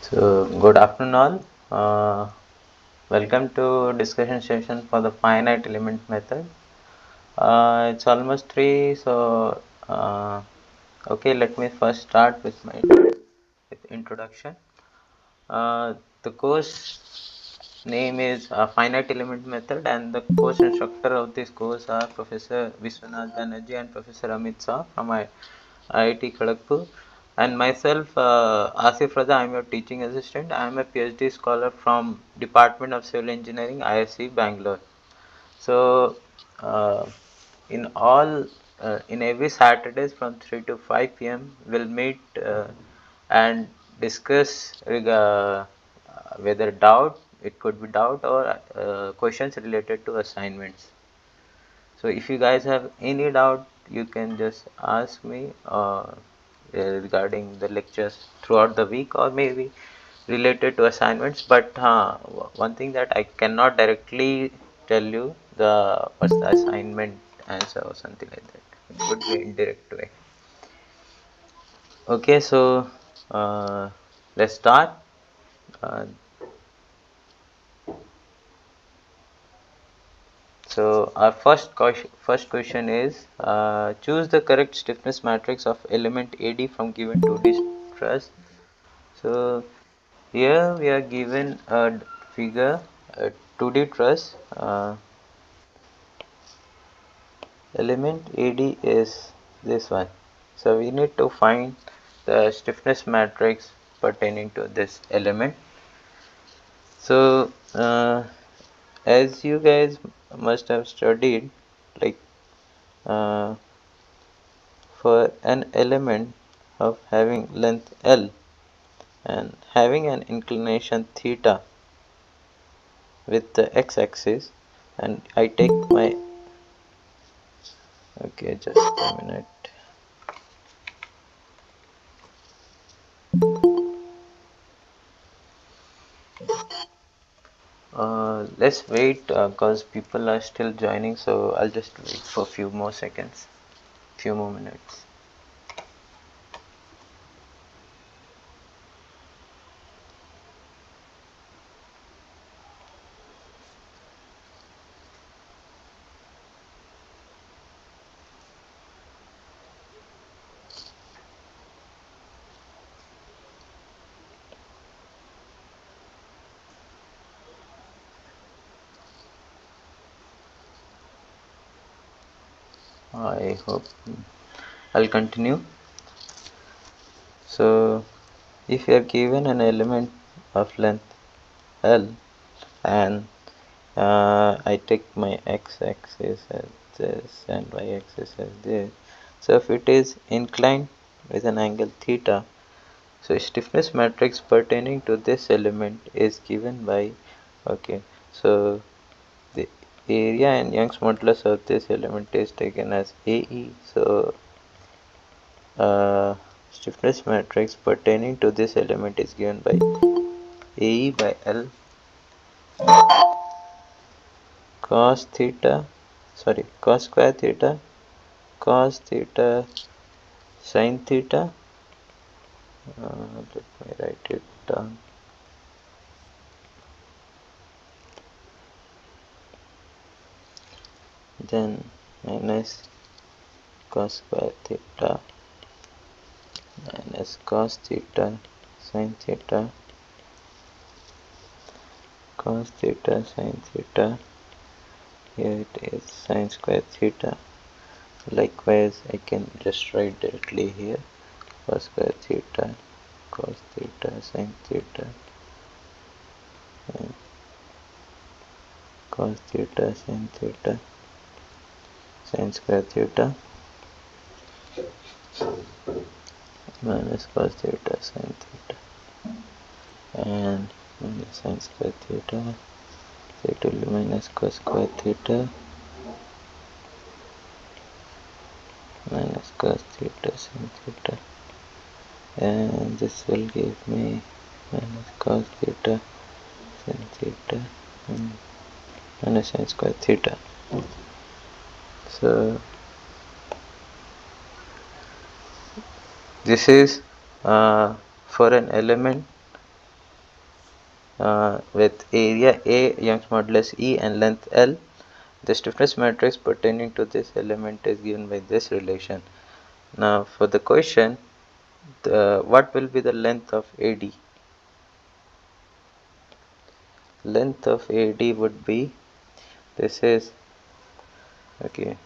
So, good afternoon all. Welcome to discussion session for the finite element method. It's almost 3, so okay, let me first start with my introduction. The course name is finite element method, and the course instructor of this course are Professor Vishwanath Banerjee and Professor Amit Shah from IIT Kharagpur, and myself, Asif Raza. I am your teaching assistant. I am a PhD scholar from Department of Civil Engineering, ISC Bangalore. So, uh, in all, in every Saturdays from 3 to 5 p.m. we'll meet and discuss whether doubt, it could be doubt or questions related to assignments. So if you guys have any doubt, you can just ask me regarding the lectures throughout the week, or maybe related to assignments. But one thing that I cannot directly tell you the what's the assignment answer or something like that. It would be indirect way. Okay, so let's start. Uh, So our first question is choose the correct stiffness matrix of element AD from given 2D truss. So here we are given a figure, a 2D truss. Element AD is this one. So we need to find the stiffness matrix pertaining to this element. So as you guys must have studied, like uh, for an element of having length L and having an inclination theta with the x-axis, and I take my okay, just a minute. Let's wait because people are still joining, so I'll just wait for a few more seconds, few more minutes. I hope I'll continue. So if you are given an element of length L and I take my x-axis as this and y-axis as this. So if it is inclined with an angle theta, so stiffness matrix pertaining to this element is given by, okay, so the area and Young's modulus of this element is taken as AE. So stiffness matrix pertaining to this element is given by AE by L cos theta, sorry, cos square theta, cos theta sin theta. Let me write it down. Then minus cos square theta minus cos theta sin theta, cos theta sin theta. Here it is sin square theta. Likewise, I can just write directly here cos square theta, cos theta sin theta, and cos theta sin theta, sin square theta minus cos theta sin theta, and minus sin square theta. So it will be minus cos square theta minus cos theta sin theta, and this will give me minus cos theta sin theta and minus sin square theta. So this is for an element with area A, Young's modulus E, and length L. The stiffness matrix pertaining to this element is given by this relation. Now for the question, what will be the length of AD? Length of AD would be, this is, okay,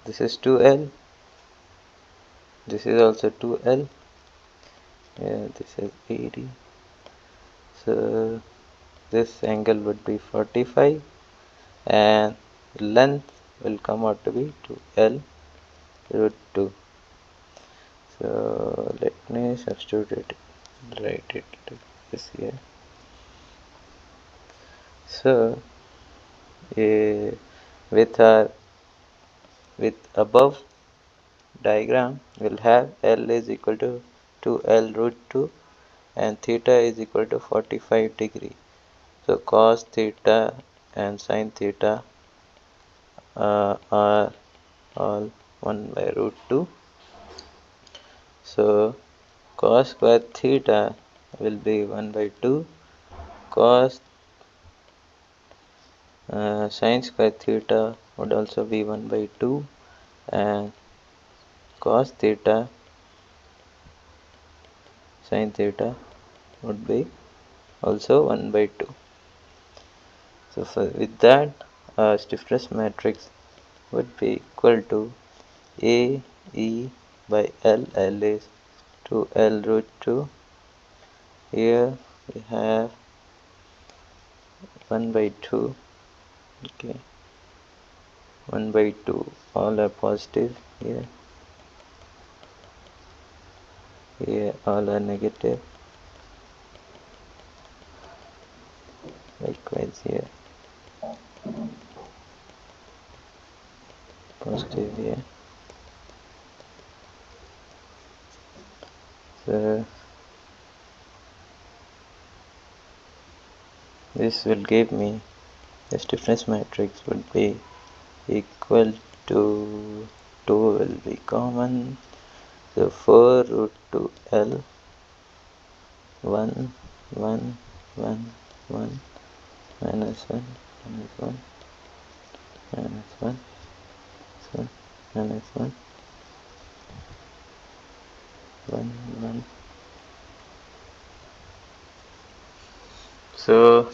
this is 2L, this is also 2L, yeah, this is AD, so this angle would be 45 and length will come out to be 2L root 2. So let me substitute it, write it like this here. So with above diagram we'll have L is equal to 2L root 2 and theta is equal to 45 degree. So cos theta and sin theta are all 1 by root 2. So cos square theta will be 1 by 2, cos sin square theta would also be 1 by 2, and cos theta sin theta would be also 1 by 2. So with that, stiffness matrix would be equal to A E by L. L is 2L root 2. Here we have 1 by 2. Okay, 1 by 2, all are positive here. Here all are negative. Likewise here, positive here. So this will give me, the stiffness matrix would be equal to 2 will be common, so 4 root 2 L 1 1 1 1 minus 1 minus 1 minus 1 so minus 1 1 1. So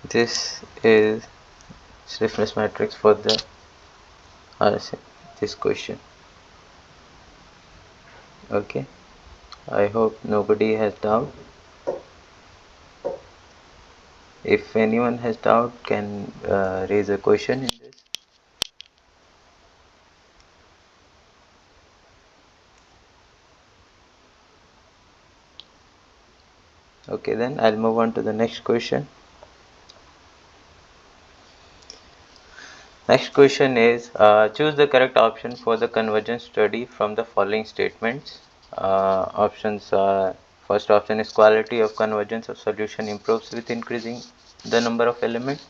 this is stiffness matrix for the this question. Okay, I hope nobody has doubt. If anyone has doubt, can raise a question in this. Okay, then I'll move on to the next question. Next question is, choose the correct option for the convergence study from the following statements. Options are, first option is quality of convergence of solution improves with increasing the number of elements.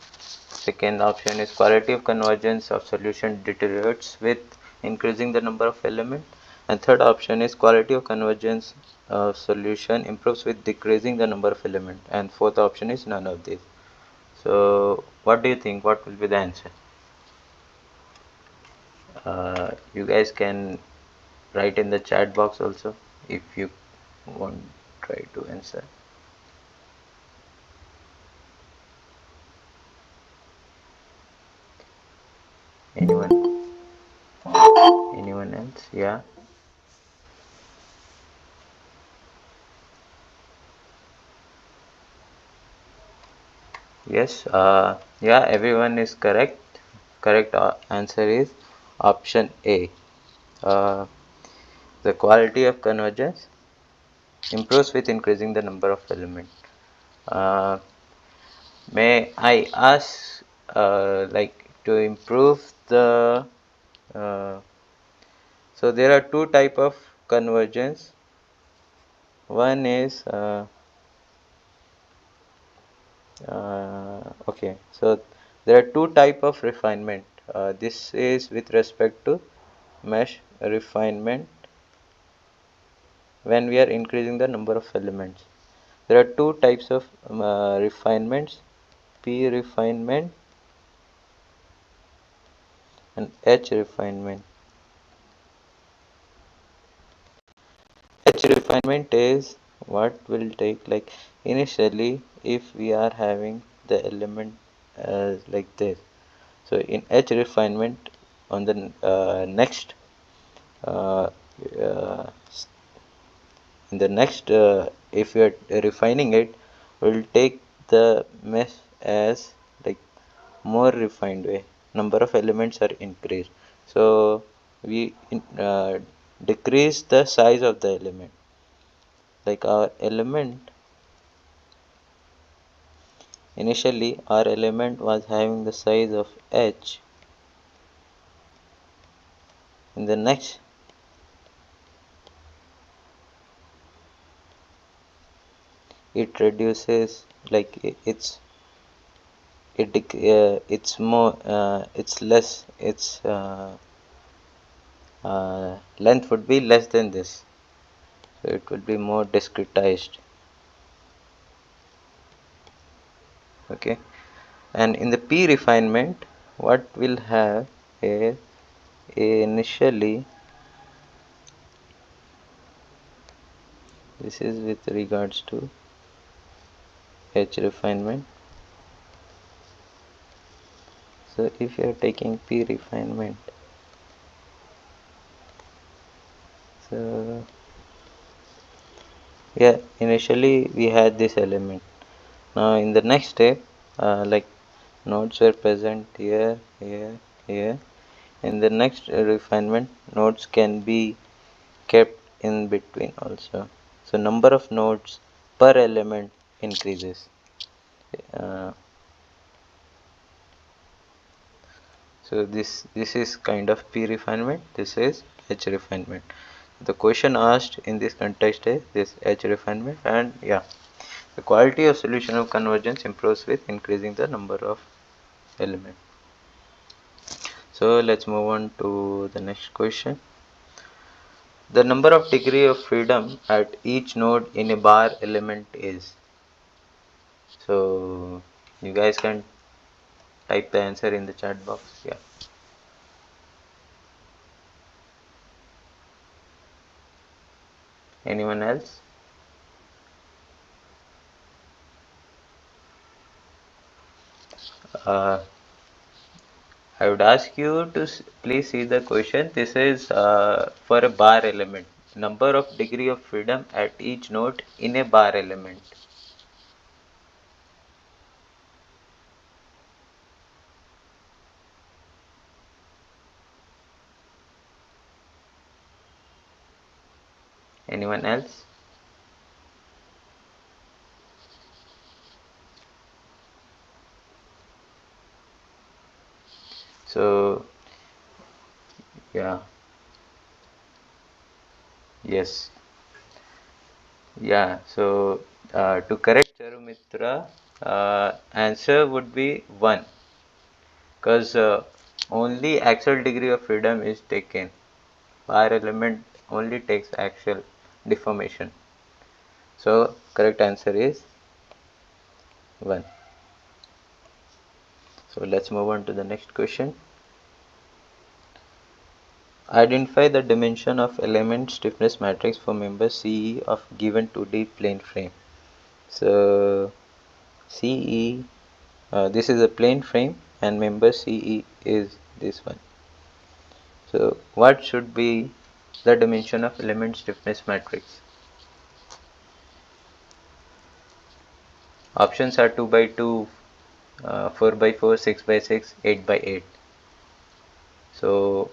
Second option is quality of convergence of solution deteriorates with increasing the number of elements. And third option is quality of convergence of solution improves with decreasing the number of elements. And fourth option is none of these. So what do you think? What will be the answer? You guys can write in the chat box also if you want try to answer. Anyone? Anyone else? Yeah. Yes. Yeah. Everyone is correct. Correct answer is option A. Uh, the quality of convergence improves with increasing the number of elements. Uh, may I ask, like, to improve the so there are two type of convergence. One is okay, so there are two type of refinement. This is with respect to mesh refinement, when we are increasing the number of elements. There are two types of refinements, P refinement and H refinement. H refinement is what will take, like, initially if we are having the element like this. So in H refinement, on the next uh, uh, in the next if we are refining it, we'll take the mesh as like more refined way. Number of elements are increased, so we decrease the size of the element. Like our element, initially our element was having the size of h. In the next, it reduces, like it's more it's less, its length would be less than this, so it will be more discretized. Okay, and in the P refinement, what we'll have is, initially, this is with regards to H refinement. So if you are taking P refinement, so yeah, initially we had this element. Now in the next step, like nodes were present here, here, here. In the next refinement, nodes can be kept in between also. So number of nodes per element increases. Uh, so this is kind of P refinement. This is H refinement. The question asked in this context is this H refinement, and yeah, the quality of solution of convergence improves with increasing the number of elements. So let's move on to the next question. The number of degree of freedom at each node in a bar element is. So you guys can type the answer in the chat box. Yeah. Anyone else? Uh, I would ask you to please see the question. This is for a bar element. Number of degree of freedom at each node in a bar element. Anyone else? So yeah, yes, yeah. So to correct Charumitra, answer would be 1, because only actual degree of freedom is taken. Bar element only takes actual deformation. So correct answer is 1. So let's move on to the next question. Identify the dimension of element stiffness matrix for member CE of given 2D plane frame. So CE, this is a plane frame and member CE is this one. So what should be the dimension of element stiffness matrix? Options are 2 by 2, 4 by 4, 6 by 6, 8 by 8. So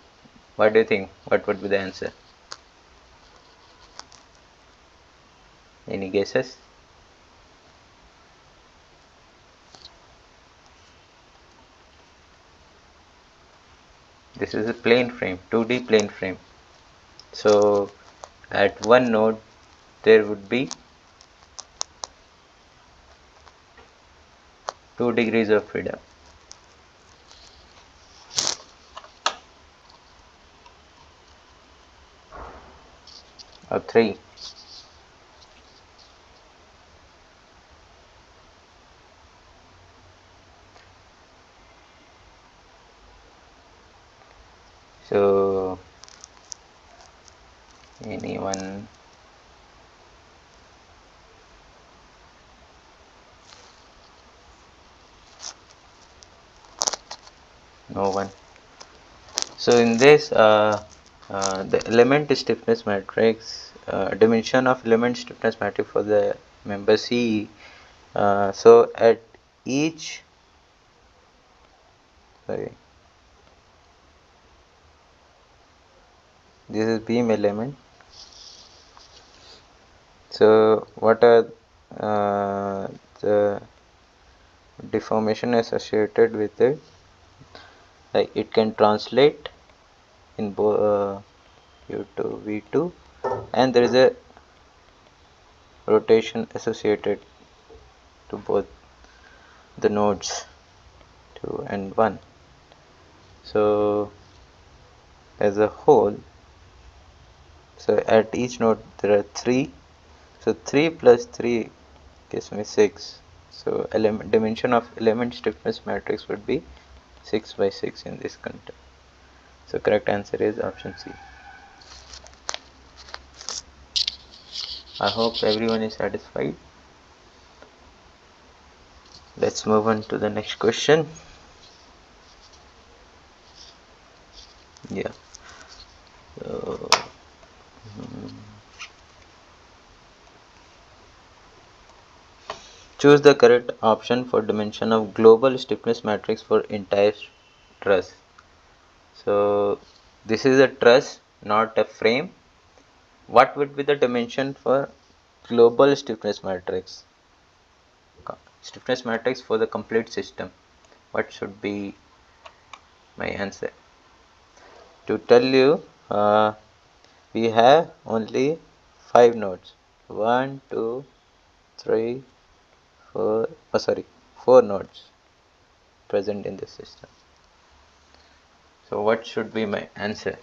what do you think? What would be the answer? Any guesses? This is a plane frame, 2D plane frame. So at one node there would be 2 degrees of freedom. Or 3. So anyone? No one. So in this the element stiffness matrix, dimension of element stiffness matrix for the member C. So at each, sorry, this is beam element. So what are the deformation associated with it? Like it can translate in both U2 V2, and there is a rotation associated to both the nodes 2 and 1. So as a whole, so at each node there are 3, so 3 plus 3 gives me 6. So element dimension of element stiffness matrix would be 6 by 6 in this context. So correct answer is option C. I hope everyone is satisfied. Let's move on to the next question. Yeah. So, choose the correct option for dimension of global stiffness matrix for entire truss. So this is a truss, not a frame. What would be the dimension for global stiffness matrix? Stiffness matrix for the complete system. What should be my answer? To tell you, we have only 5 nodes. 1, 2, 3, 4. Oh, sorry, 4 nodes present in the system. So what should be my answer?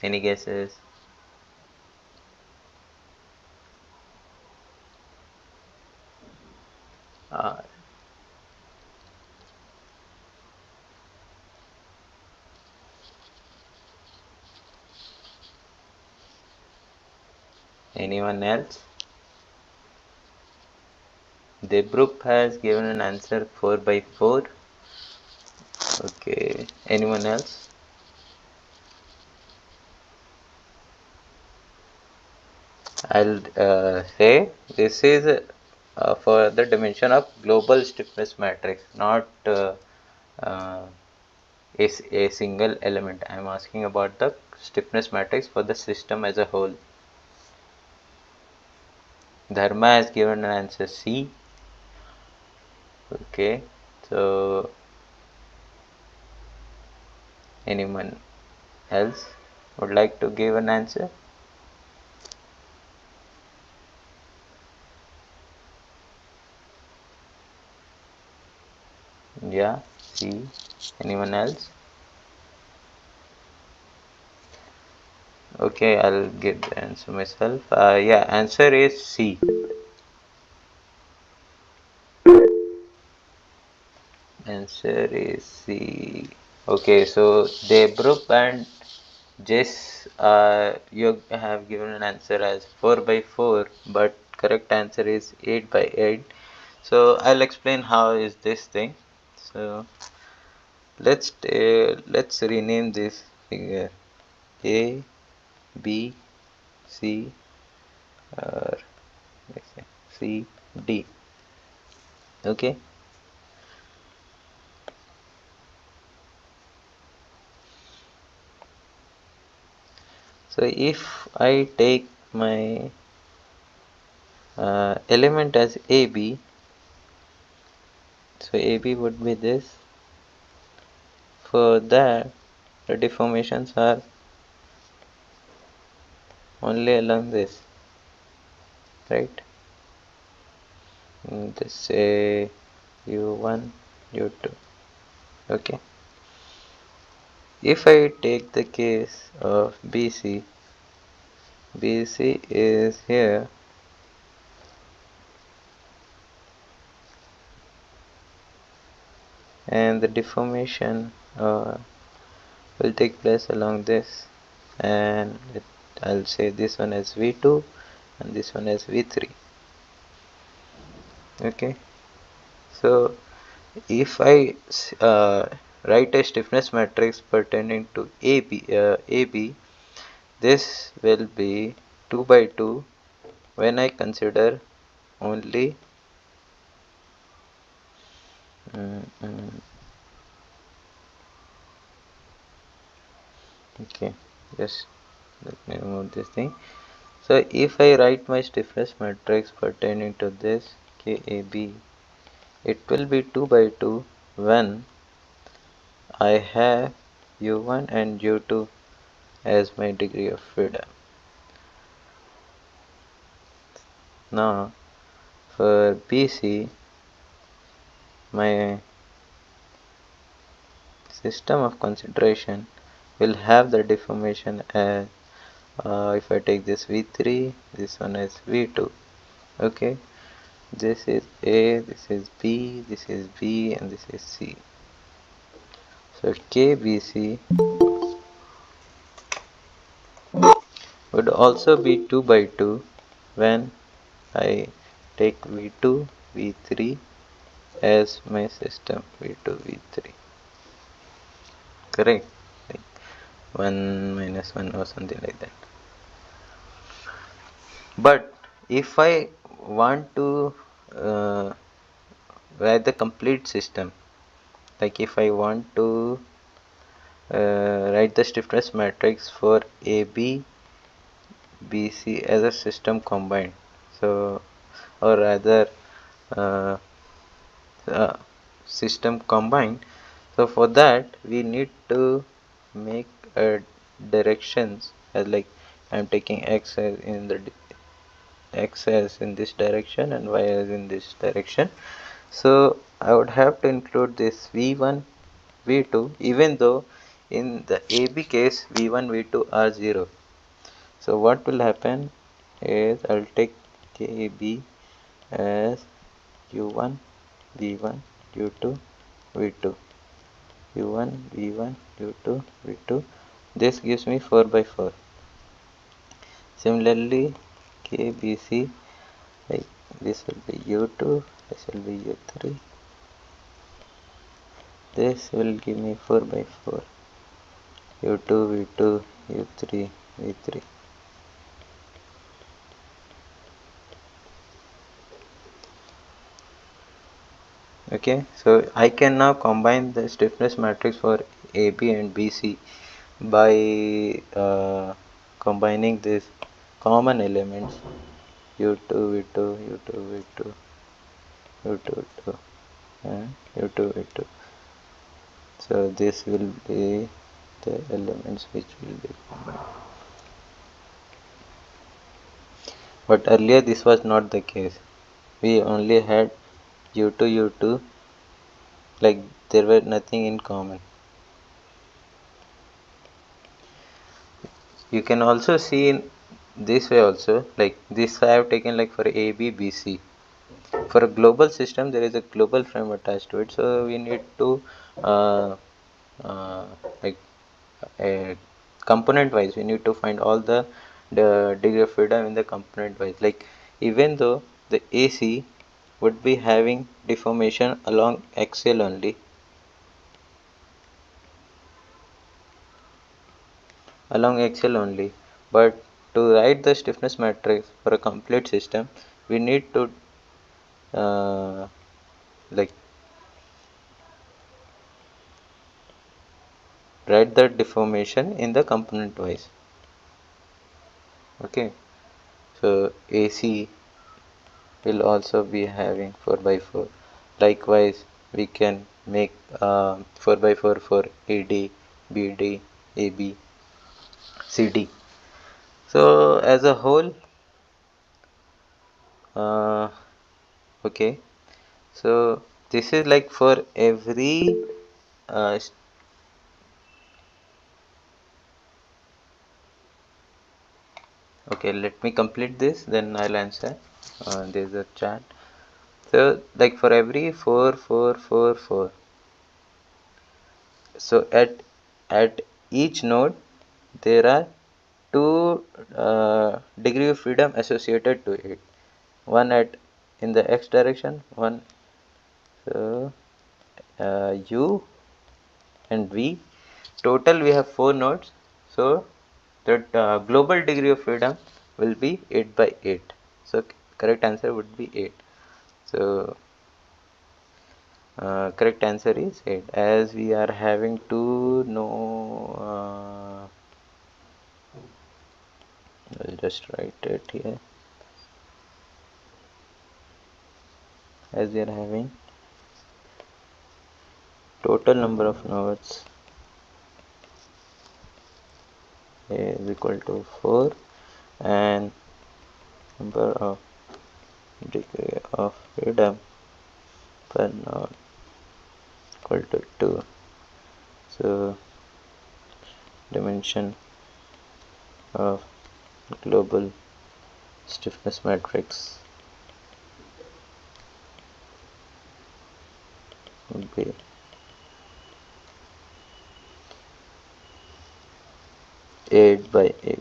Any guesses? Uh, Anyone else? Debrup has given an answer 4 by 4. Okay. Anyone else? I'll say this is for the dimension of global stiffness matrix, not uh, a single element. I am asking about the stiffness matrix for the system as a whole. Dharma has given an answer C. Okay, so anyone else would like to give an answer? Yeah, C. Anyone else? Okay, I'll give the answer myself. Yeah, answer is C. Answer is C. Okay, so Debrup and Jess, you have given an answer as 4 by 4, but correct answer is 8 by 8. So I'll explain how is this thing. So let's rename this figure A, B, C, or let's say C, D. Okay. So if I take my element as AB, so AB would be this. For that, the deformations are only along this, right? This say U1, U2. Okay. If I take the case of BC, BC is here. and the deformation will take place along this, and I'll say this one as V2 and this one as V3. Okay, so if I write a stiffness matrix pertaining to AB, this will be 2 by 2 when I consider only okay, just let me remove this thing. So if I write my stiffness matrix pertaining to this KAB, it will be 2 by 2 when I have U1 and U2 as my degree of freedom. Now for BC, my system of consideration will have the deformation as if I take this V3, this one is V2. Okay, this is A, this is B, this is B, and this is C. So KBC would also be 2 by 2 when I take V2, V3 as my system, V2, V3. Correct? Like 1 minus 1 or something like that. But if I want to write the complete system, like if I want to write the stiffness matrix for AB, BC as a system combined, so or rather uh, uh, system combined, so for that we need to make directions as like I'm taking x as in the x as in this direction and y as in this direction. So I would have to include this V1, V2, even though in the AB case V1, V2 are 0. So what will happen is I'll take KB as U1, V1, U2, V2, U1, V1, U2, V2. This gives me 4 by 4. Similarly, KBC, like this will be U2, this will be U3. This will give me 4 by 4. U2, V2, U3, V3. Okay, so I can now combine the stiffness matrix for AB and BC by combining these common elements U2, V2, U2, V2, U2, V2, and U2, V2. So this will be the elements which will be combined. But earlier this was not the case. We only had U2, U2, like there were nothing in common. You can also see in this way also, like this I have taken like for A, B, B, C. For a global system, there is a global frame attached to it, so we need to uh, uh, like component wise, we need to find all the degree of freedom in the component wise. Like even though the AC would be having deformation along axial only, but to write the stiffness matrix for a complete system, we need to like write the deformation in the component wise. Okay, so AC will also be having 4 by 4. Likewise, we can make 4 by 4 for AD, BD, AB, CD. So as a whole, uh, okay. So this is like for every okay. Let me complete this, then I'll answer. There's a chat. So like for every 4, 4, 4, 4. So at each node there are two degree of freedom associated to it. One at in the x direction, one so u and v. Total we have 4 nodes. So that global degree of freedom will be 8 by 8. So correct answer would be 8. So correct answer is 8, as we are having two I'll just write it here, as we are having total number of nodes is equal to 4 and number of degree of freedom per node equal to 2. So dimension of global stiffness matrix would be 8 by 8.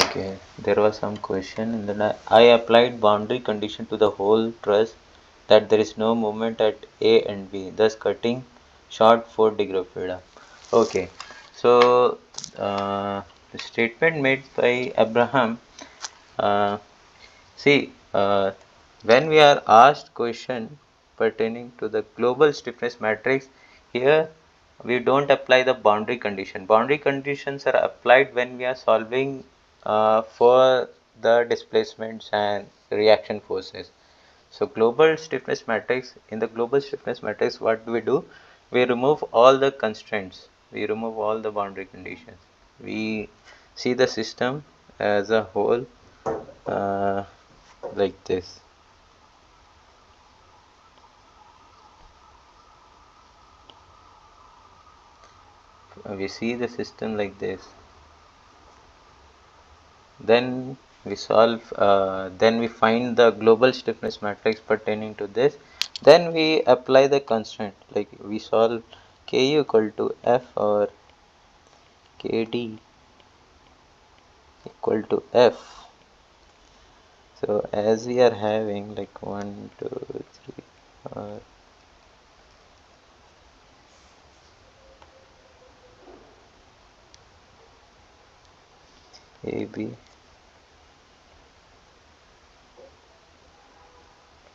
Okay, there was some question, and then I applied boundary condition to the whole truss that there is no movement at A and B, thus cutting short 4 degree of freedom. Okay, so the statement made by Abraham, see, when we are asked question pertaining to the global stiffness matrix, here we don't apply the boundary condition. Boundary conditions are applied when we are solving for the displacements and reaction forces. So global stiffness matrix, in the global stiffness matrix, what do? We remove all the constraints, we remove all the boundary conditions, we see the system as a whole, uh, like this. We see the system like this, then we solve, then we find the global stiffness matrix pertaining to this, then we apply the constraint, like we solve Ku equal to F or Kd equal to F. So as we are having like 1 2 3 A B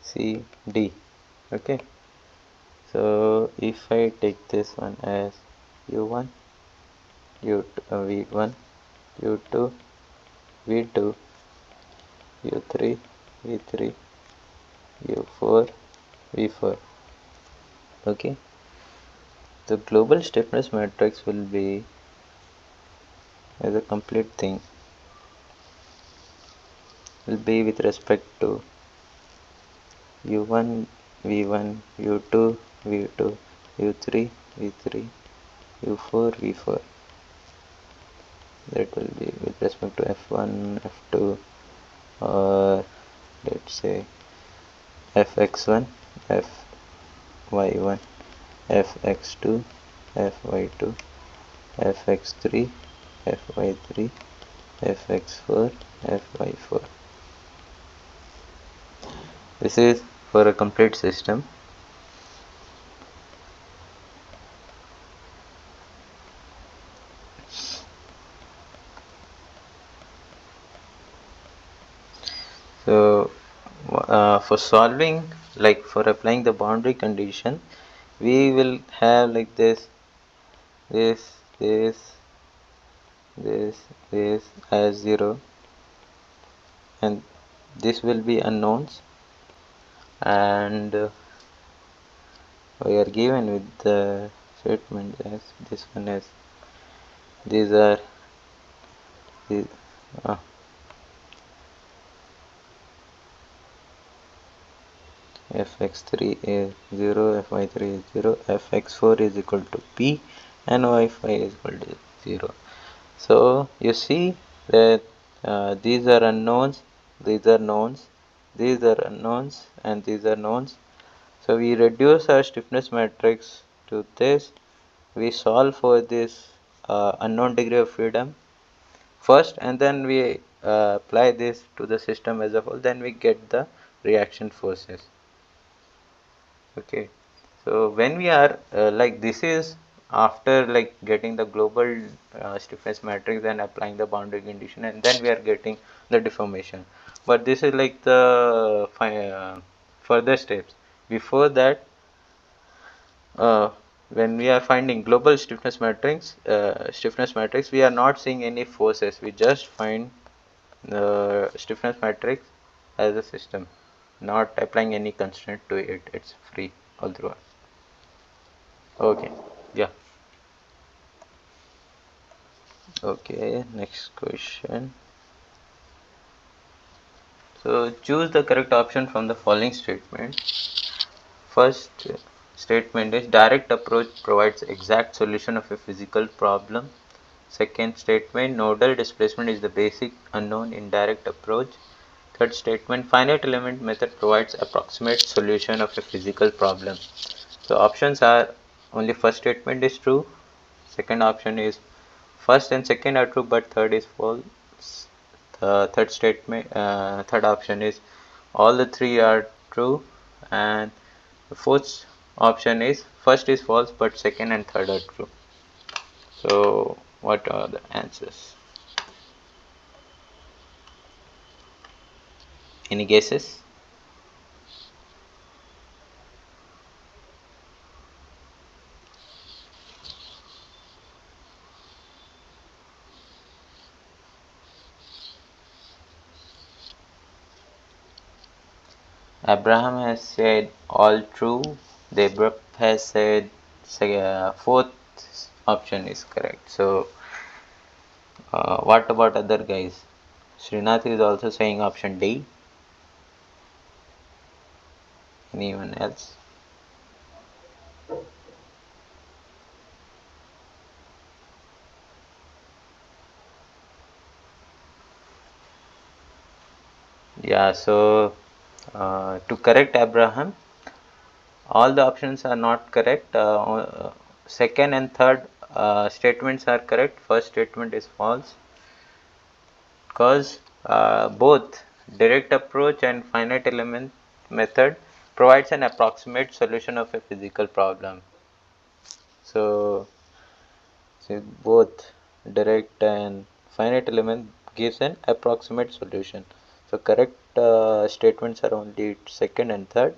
C D. Okay, so if I take this one as U1 U2 V1 U2 V2 U3 V3 U4 V4. Okay, the global stiffness matrix will be as a complete thing, will be with respect to U1 V1 U2 V2 U3 V3 U4 V4. That will be with respect to F1 F2, or let's say Fx1 Fy1 Fx2 Fy2 Fx3 Fy3 Fx4 Fy4. This is for a complete system. So for solving, like for applying the boundary condition, we will have like this this as 0, and this will be unknowns, and we are given with the statement as this one as these are the fx3 is 0, fy3 is 0, fx4 is equal to p, and y5 is equal to 0. So you see that these are unknowns, these are knowns, these are unknowns, and these are knowns. So we reduce our stiffness matrix to this. We solve for this unknown degree of freedom first, and then we apply this to the system as a whole. Then we get the reaction forces. Okay, so when we are like this is after like getting the global stiffness matrix and applying the boundary condition, and then we are getting the deformation. But this is like the further steps. Before that, when we are finding global stiffness matrix, we are not seeing any forces. We just find the stiffness matrix as a system, not applying any constraint to it. It's free all throughout. Okay, yeah. Okay, next question. So choose the correct option from the following statement. First statement is direct approach provides exact solution of a physical problem. Second statement, nodal displacement is the basic unknown in direct approach. Third statement, finite element method provides approximate solution of a physical problem. So options are only first statement is true, second option is first and second are true but third is false. The third statement, third option is all the three are true, and the fourth option is first is false but second and third are true. So what are the answers? Any guesses? Abraham has said all true. Deborah has said fourth option is correct. So what about other guys? Srinath is also saying option D. Anyone else? Yeah, so to correct Abraham, all the options are not correct. Second and third statements are correct. First statement is false because both direct approach and finite element method provides an approximate solution of a physical problem. So, both direct and finite element gives an approximate solution. So correct statements are only second and third.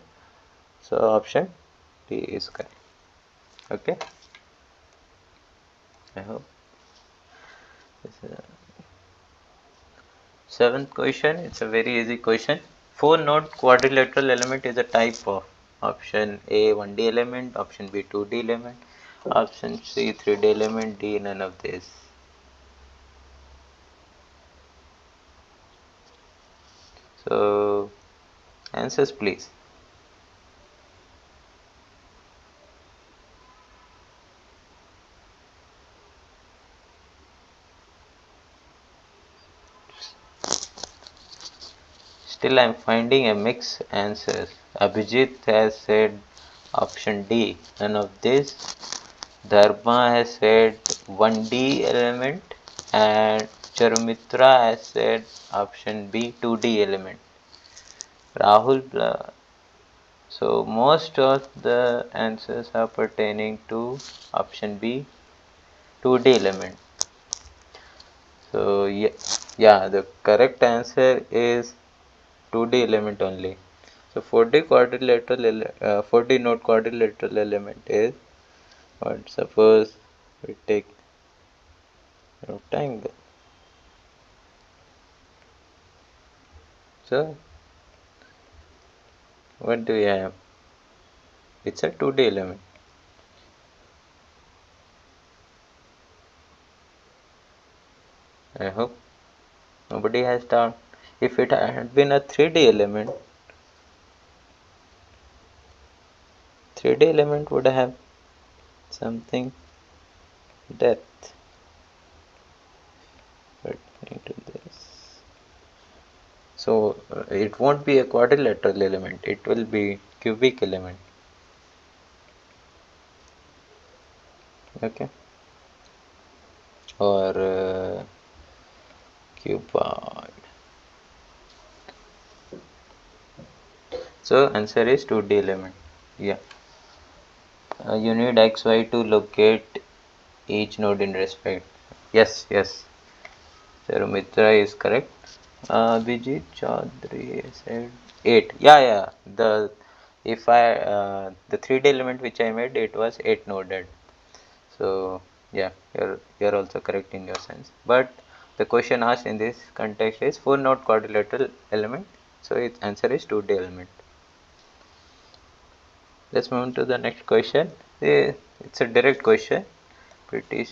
So option D is correct. Okay, I hope. Seventh question, it's a very easy question. Four node quadrilateral element is a type of option A 1D element, option B 2D element, option C 3D element, D none of this. So answers please. Still I'm finding a mixed answers. Abhijit has said option D, none of this. Dharma has said 1D element, and Charumitra has said option B 2D element. Rahul, so most of the answers are pertaining to option B 2D element. So yeah, the correct answer is 2D element only. So 4D node quadrilateral element is what? Suppose we take rectangle. So what do we have? It's a 2D element. I hope nobody has doubt. If it had been a 3D element, 3D element would have something depth. Let me do this. So it won't be a quadrilateral element, it will be cubic element. Okay, or cuboid. So answer is 2D element. Yeah. You need xy to locate each node in respect. Yes, yes. Sarumitra is correct. Vijit Chaudhary said 8. Yeah, yeah. The 3D element which I made, it was 8 noded. So yeah, you're also correct in your sense. But the question asked in this context is 4 node quadrilateral element. So its answer is 2D element. Let's move on to the next question. It's a direct question, pretty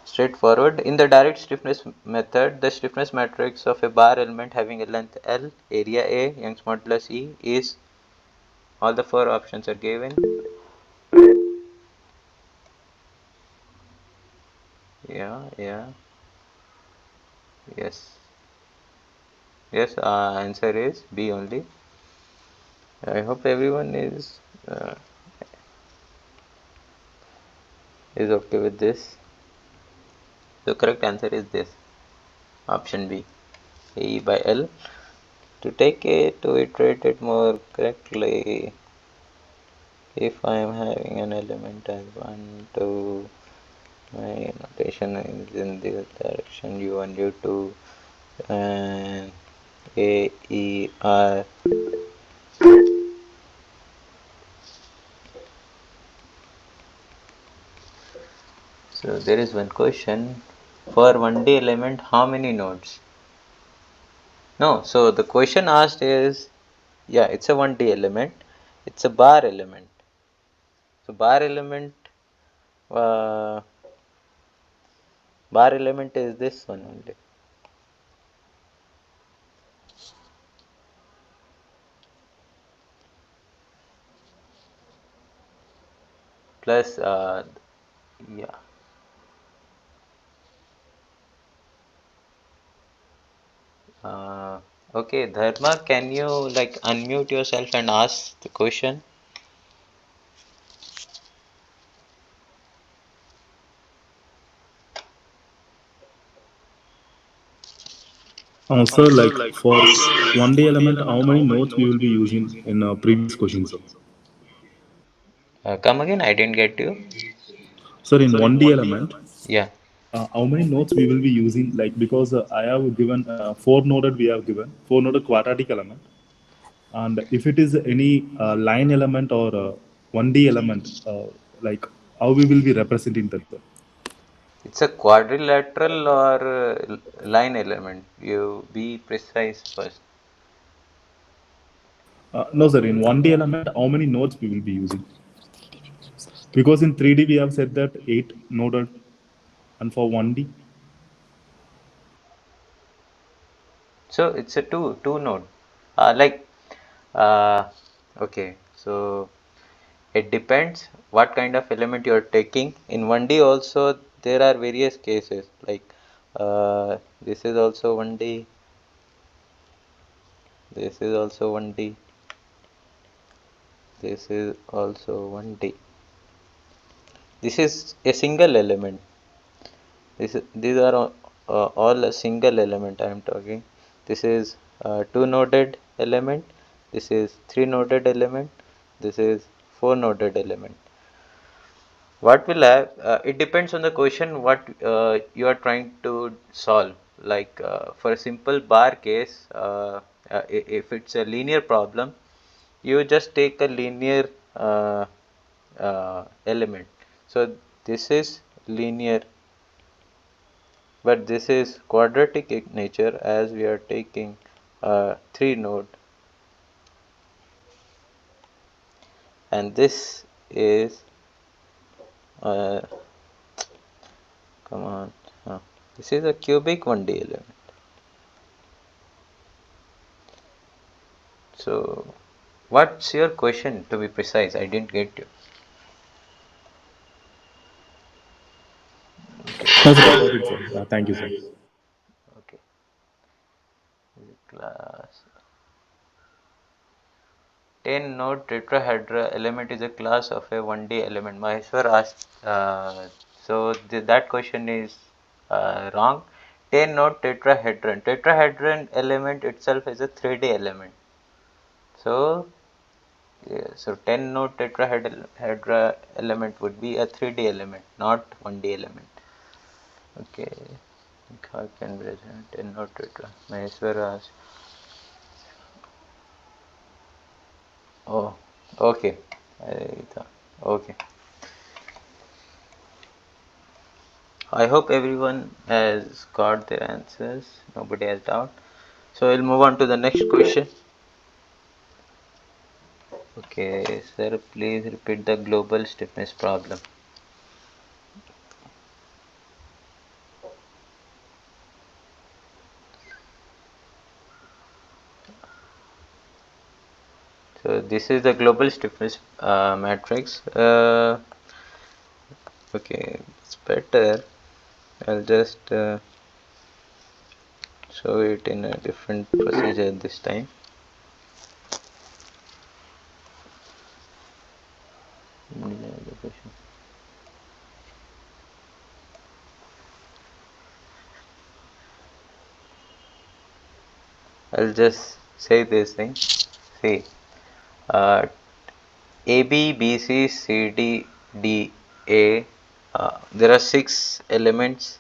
straightforward. In the direct stiffness method, the stiffness matrix of a bar element having a length L, area A, Young's modulus E is, all the 4 options are given. Yeah, yeah, yes, yes. Answer is B only. I hope everyone is okay with this. The correct answer is this, option B, E by L. To take it to iterate it more correctly, if I am having an element as 1, 2, my notation is in this direction, U1, U2, and A, E, R. So there is one question, for 1D element, how many nodes? No, so the question asked is, yeah, it's a 1D element, it's a bar element. So uh, bar element is this one only. Plus, yeah. Okay, Dharma, can you like unmute yourself and ask the question? Sir, like for 1D element, how many nodes we will be using in previous questions, sir? Come again, I didn't get you. Sir, in 1D element, Yeah. how many nodes we will be using? Like because I have given four noded, we have given four noded quadratic element, and if it is any line element or 1D element, like how we will be representing that, sir? It's a quadrilateral or line element. You be precise first. No, sir. In 1D element, how many nodes we will be using? Because in 3D we have said that 8 noded, and for 1D. So it's a two node. Like uh, okay. So it depends what kind of element you are taking. In 1D also there are various cases. Like this is also 1D. This is also 1D. This is also 1D. This is a single element. These are all a single element I am talking. This is two noded element. This is three noded element. This is four noded element. What will have? It depends on the question what you are trying to solve. Like for a simple bar case, if it's a linear problem, you just take a linear element. So this is linear, but this is quadratic in nature as we are taking three node, and this is uh, come on, this is a cubic 1D element. So What's your question, to be precise? I didn't get you. No, sir, I got it, sir. Thank you, sir. Okay. Class 10 node tetrahedra element is a class of a 1D element. Maheshwar asked, so that question is wrong. 10 node tetrahedron. Tetrahedron element itself is a 3D element. So, yeah, so 10 node tetrahedra element would be a 3D element, not 1D element. Okay. How can present 10 node tetra? Maheshwar asked. Oh, okay. Okay. I hope everyone has got their answers. Nobody has doubt. So we'll move on to the next question. Okay, sir, please repeat the global stiffness problem. So this is the global stiffness matrix. Okay, it's better. I'll just show it in a different procedure this time. I'll just say this thing. See, uh, A B B C C D D A. There are six elements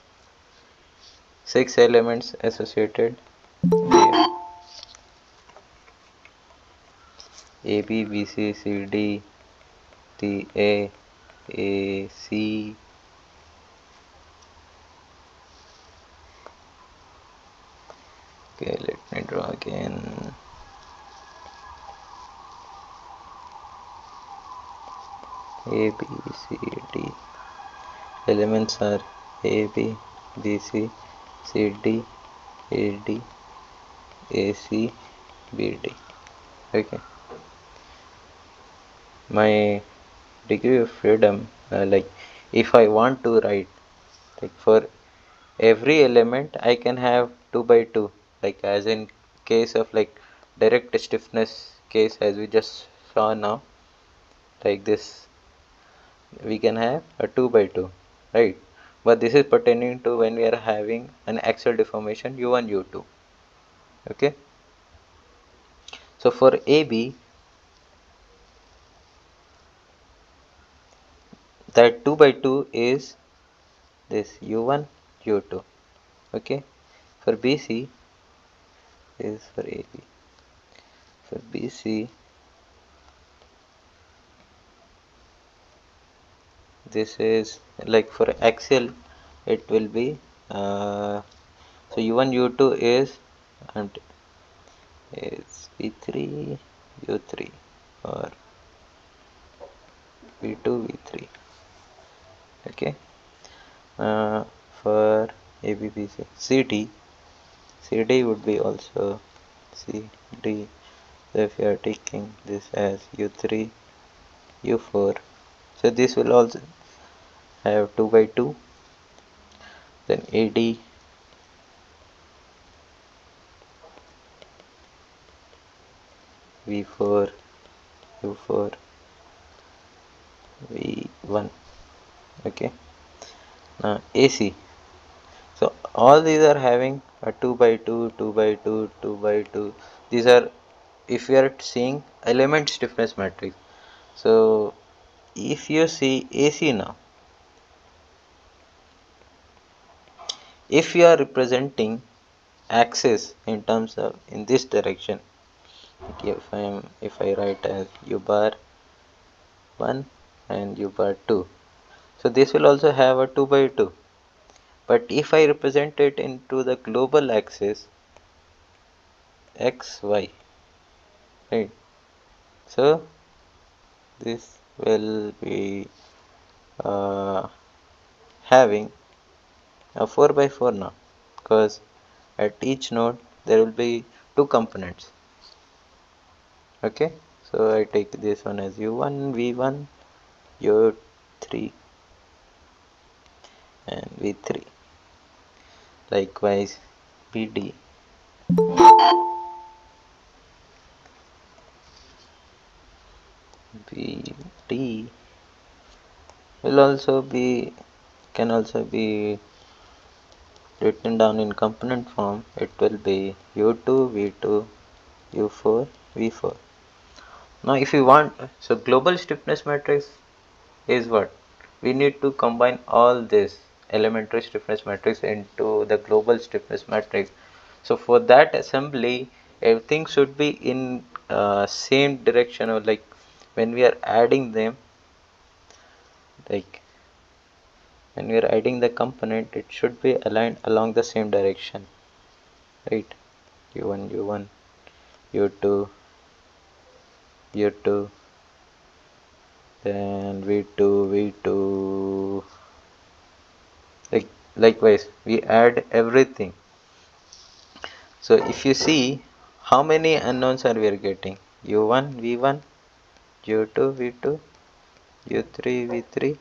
associated here. A B B C C D D A C. Okay, let me draw again. A B C D. Elements are A B B C C D A D A C B D. Okay. My degree of freedom, like if I want to write, like for every element I can have 2 by 2, like as in case of like direct stiffness case as we just saw now, like this we can have a 2 by 2, right? But this is pertaining to when we are having an axial deformation u1 u2. Okay, so for AB, that 2 by 2 is this u1 u2. Okay, for BC is for AB. For BC, this is like for axial, it will be so u1 u2 and is v3 u3 or v2 v3. Okay, for ABBC CD would be also CD. So if you are taking this as u3 u4, so this will also have 2 by 2. Then AD v4 u4 v1. Okay, now AC, so all these are having a 2 by 2 2 by 2 2 by 2. These are, if we are seeing element stiffness matrix. So if you see AC now, if you are representing axis in terms of in this direction, okay, if I write as u bar 1 and u bar 2, so this will also have a 2 by 2. But if I represent it into the global axis xy, right, so this will be having a 4 by 4 now, because at each node there will be two components. Okay, So I take this one as u1, v1, u3 and v3. Likewise vd, vd will also be, can also be written down in component form. It will be u2, v2, u4, v4. Now if you want, so global stiffness matrix is what? We need to combine all this elementary stiffness matrix into the global stiffness matrix. So for that assembly, everything should be in same direction, or like when we are adding them, like when we are adding the component, it should be aligned along the same direction, right? u1, u1, u2, u2, then v2, v2, like likewise we add everything. So if you see how many unknowns are we are getting, u1, v1, u2, v2, u3, v3,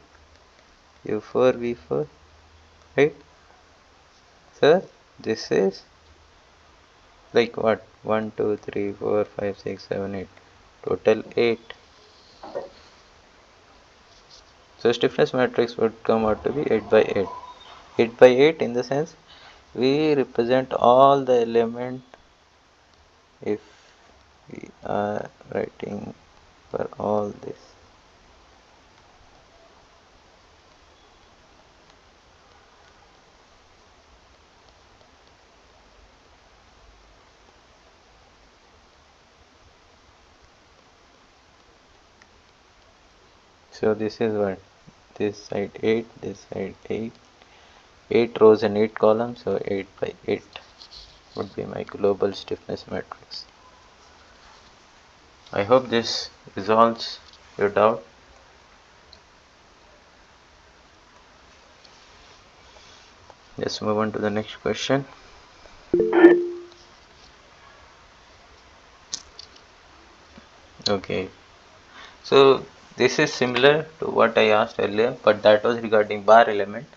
u4, v4, right? So this is like what, 1 2 3 4 5 6 7 8, total 8. So stiffness matrix would come out to be 8 by 8. 8 by 8 in the sense we represent all the element if we are writing for all this. So this is what, this side 8, this side 8, 8 rows and 8 columns, so 8 by 8 would be my global stiffness matrix. I hope this resolves your doubt. Let's move on to the next question. Okay, so this is similar to what I asked earlier, but that was regarding bar element.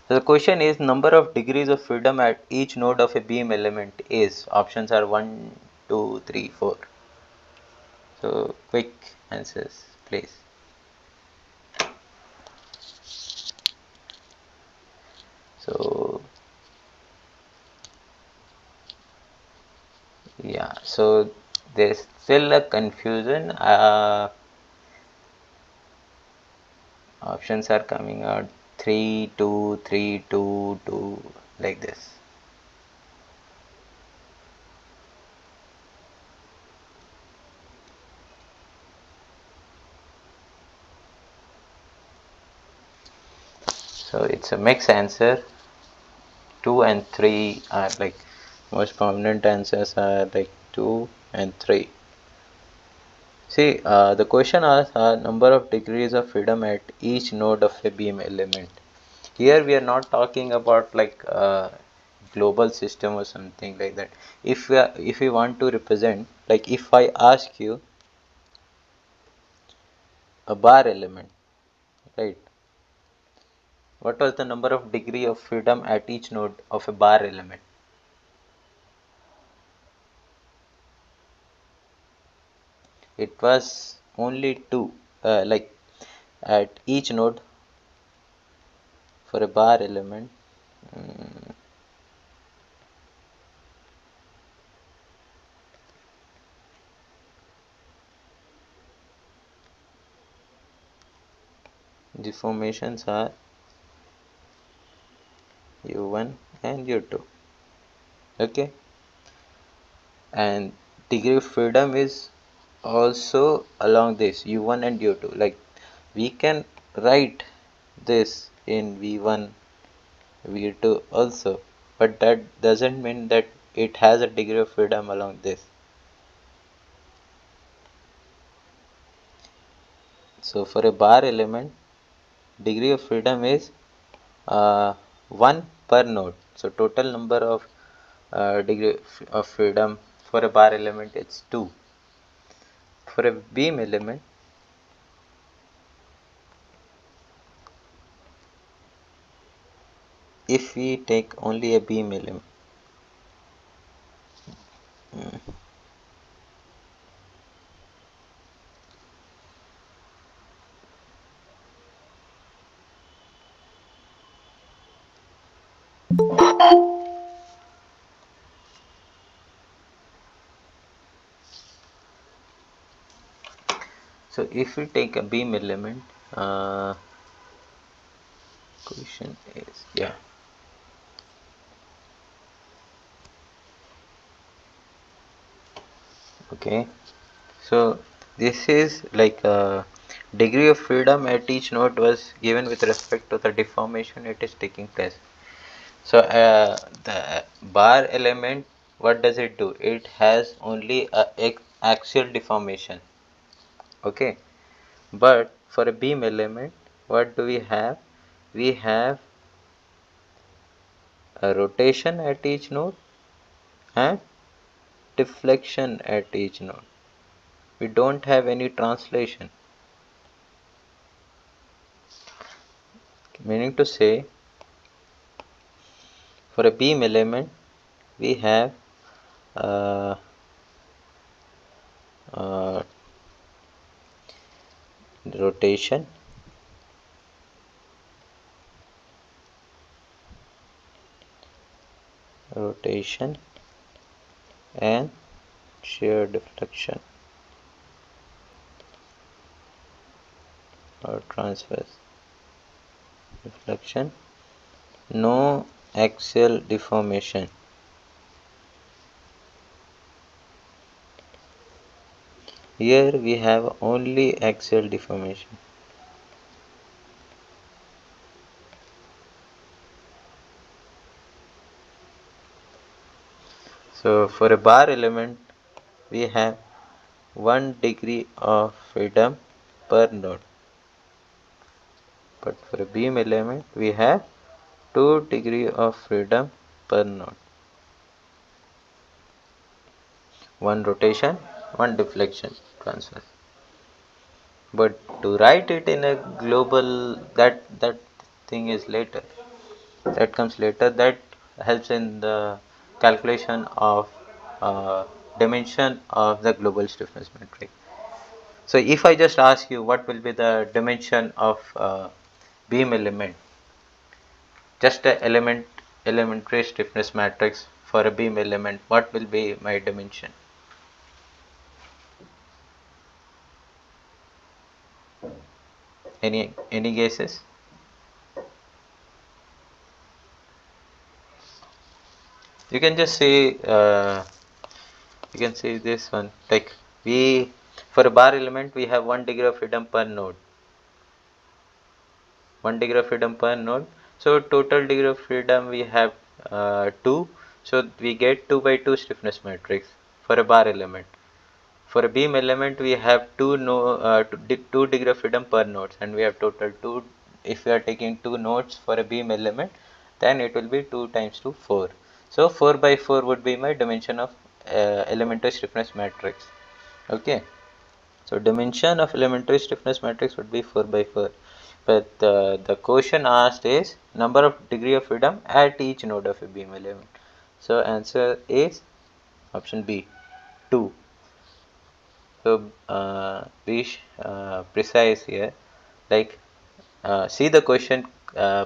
So the question is, number of degrees of freedom at each node of a beam element is, options are 1, 2, 3, 4. So quick answers please. So yeah, so there's still a confusion. Options are coming out 3 2 3 2 2 like this. So it's a mixed answer. 2 and 3 are like most prominent answers are like 2 and 3. See, the question asks number of degrees of freedom at each node of a beam element. Here we are not talking about like global system or something like that. If we want to represent, like if I ask you a bar element, right? What was the number of degree of freedom at each node of a bar element? It was only 2, like at each node for a bar element. mm, the formations are u1 and u2. Okay, and degree of freedom is also along this u1 and u2. Like we can write this in v1, v2 also, but that doesn't mean that it has a degree of freedom along this. So for a bar element, degree of freedom is 1 per node. So total number of degree of freedom for a bar element is 2. for a beam element, if we take only a beam element, so if we take a beam element, question is, yeah, okay, so this is like degree of freedom at each node was given with respect to the deformation it is taking place. So the bar element, what does it do? It has only a axial deformation, okay, but for a beam element, what do we have? We have a rotation at each node and deflection at each node. We don't have any translation, meaning to say, for a beam element we have uh, uh, rotation, rotation and shear deflection or transverse deflection, no axial deformation. Here we have only axial deformation. So for a bar element we have 1 degree of freedom per node, but for a beam element we have 2 degree of freedom per node, 1 rotation, 1 deflection transverse. But to write it in a global, that thing is later, that comes later, that helps in the calculation of dimension of the global stiffness matrix. So if I just ask you what will be the dimension of beam element, just a elementary stiffness matrix for a beam element, what will be my dimension? Any guesses? You can just say you can say this one, like we, for a bar element we have 1 degree of freedom per node, 1 degree of freedom per node. So total degree of freedom we have 2, so we get 2 by 2 stiffness matrix for a bar element. For a beam element we have 2 2 degree of freedom per nodes, and we have total 2. If we are taking 2 nodes for a beam element, then it will be 2 times 2 4. So 4 by 4 would be my dimension of elementary stiffness matrix. Okay, so dimension of elementary stiffness matrix would be 4 by 4, but the question asked is number of degree of freedom at each node of a beam element. So answer is option B, 2. So be precise here, like see the question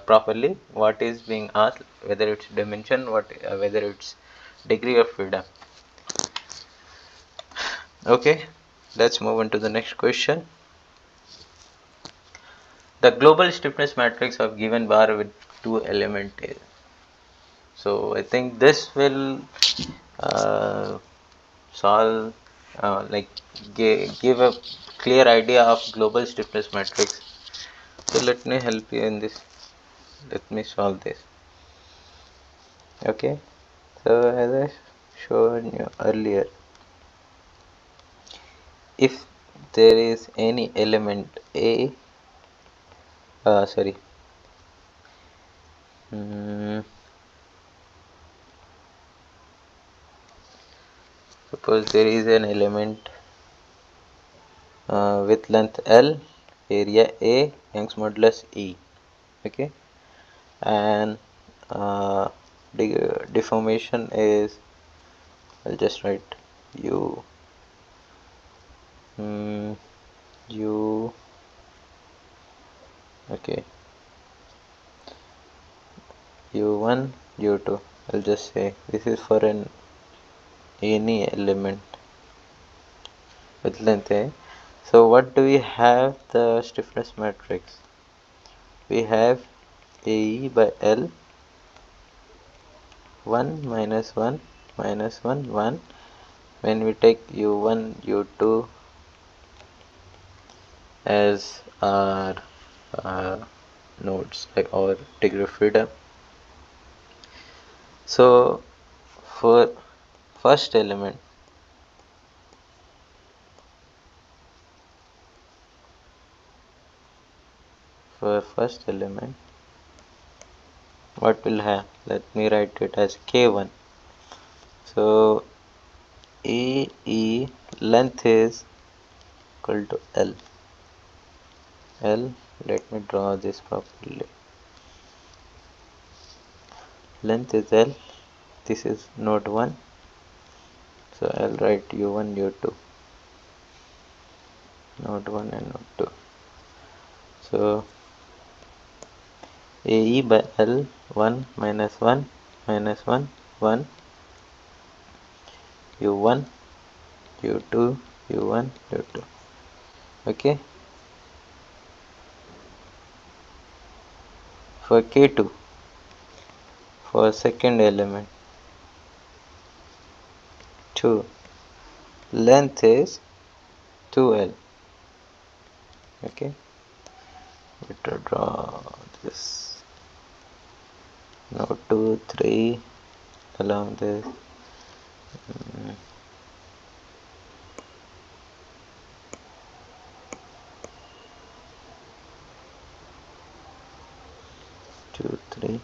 properly, what is being asked, whether it's dimension, whether it's degree of freedom. Okay, let's move on to the next question. The global stiffness matrix of given bar with 2 element is. So I think this will solve, like give a clear idea of global stiffness matrix. So let me help you in this. Let me solve this. Okay, so as I shown you earlier, if there is any element A, sorry, suppose there is an element with length L, area A, Young's modulus E. Okay, and deformation is, I'll just write U U. Okay, U1 U2. I'll just say this is for any element with length A. So what do we have the stiffness matrix? We have AE by L 1 minus 1 minus 1 1. When we take U1 U2 as our nodes, like our degree of freedom. So for first element, what will have? Let me write it as K1. So AE length is equal to L. Let me draw this properly. Length is L. This is node 1. So I'll write U1 U2. Node 1 and node 2. So AE by L 1 minus 1 minus 1 1 U1 U2 U1 U2. Okay. For K2, for second element 2, length is 2L. Okay, better draw this. Now 2 3 along this. 2 3.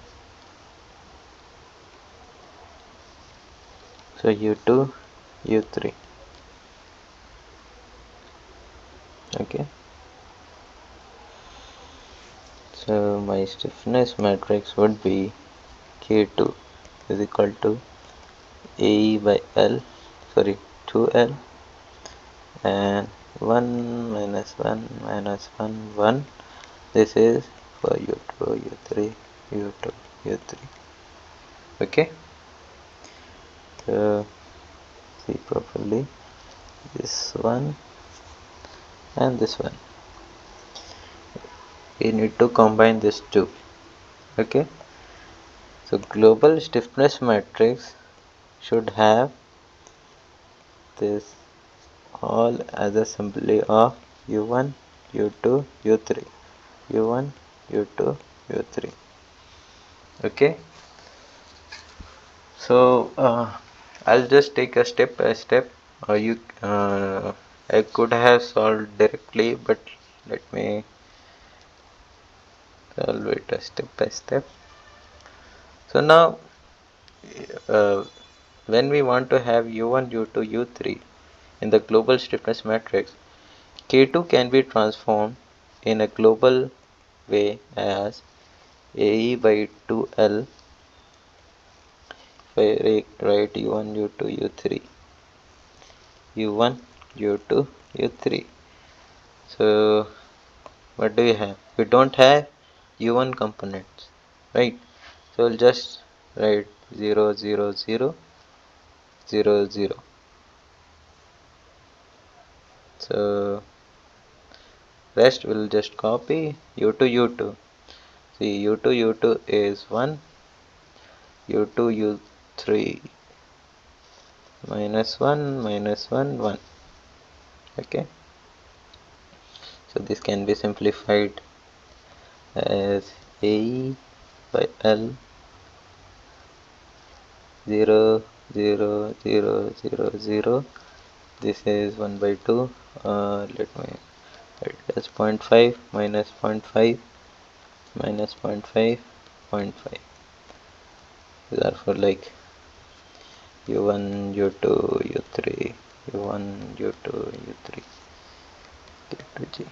So U2 U3. Okay, so my stiffness matrix would be K2 is equal to AE by L, 2L, and 1 minus 1 minus 1 1. This is for U2 U3 U2 U3. Okay, so see properly, this one and this one, we need to combine these two. Okay, so global stiffness matrix should have this all as assembly of U1 U2 U3 U1 U2 U3. Okay, so I'll just take a step by step. I could have solved directly, but let me solve it step by step. So now, when we want to have U1, U2, U3 in the global stiffness matrix, K2 can be transformed in a global way as AE by 2L. If I write U1, U2, U3, U1, U2, U3. So what do we have? We don't have U1 components, right? So we'll just write 0 0 0 0 0. So rest will just copy U2 U2. See, U2 U2 is 1, U2 U3 minus 1 minus 1 1. Okay, so this can be simplified as AE by L 0 0 0 0 0. This is 1 by 2. Let me write it as 0.5 minus 0.5 minus 0.5 0.5. These are for like U1 U2 U3 U1 U2 U3. K2G.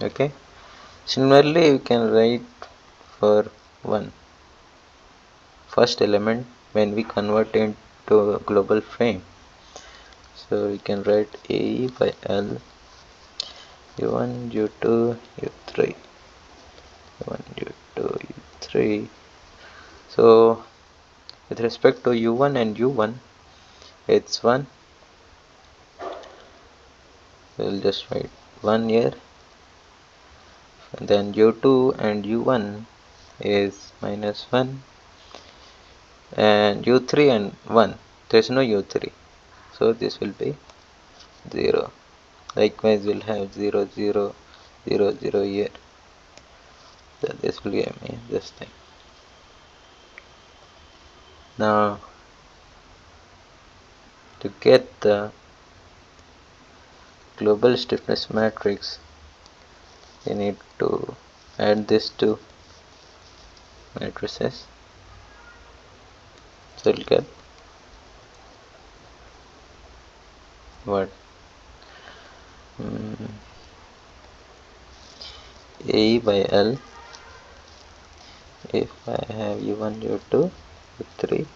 Okay. Similarly, we can write for first element when we convert into a global frame. So we can write AE by L U1 U2 U3 U1 U2 U3. So with respect to U1 and U1, it's 1. We'll just write 1 here. And then U2 and U1 is -1, and U3 and 1, there's no U3, so this will be 0. Likewise, we'll have 0 0 0 0 here. So this will give me this thing. Now to get the global stiffness matrix, we need to add these two matrices. So we'll get what? A by L, if I have U1 U2 U3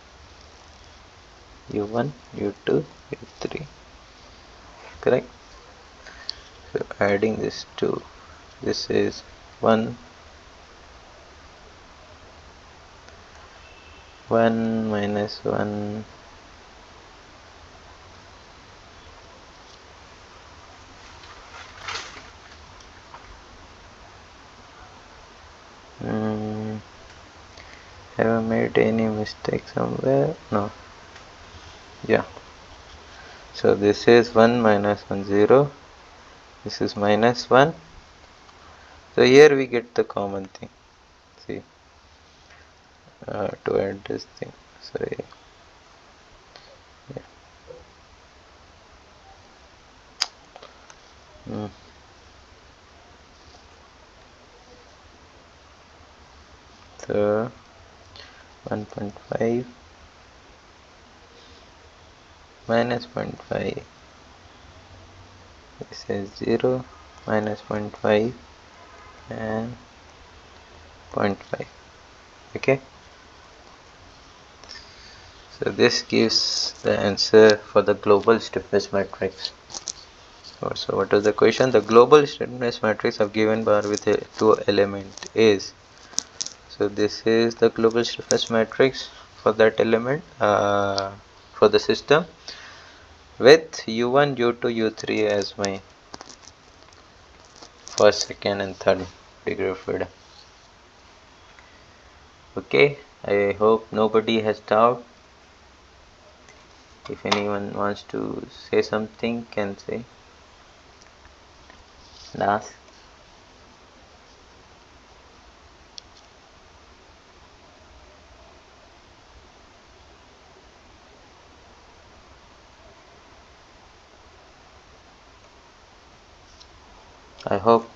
U1 U2 U3, correct? So adding this two, this is 1 1 minus 1 have I made any mistake somewhere? No. Yeah. So this is 1 minus 1 0. This is -1. So here we get the common thing. See, to add this thing. Sorry. Yeah. So 1.5 minus 0.5. This is 0 minus 0.5 and 0.5. Okay. So this gives the answer for the global stiffness matrix. So what is the question? The global stiffness matrix of given bar with a two element is. So this is the global stiffness matrix for that element, for the system, with U1, U2, U3 as my first, second and third degree of freedom. Okay, I hope nobody has doubt. If anyone wants to say something, can say and ask. I hope.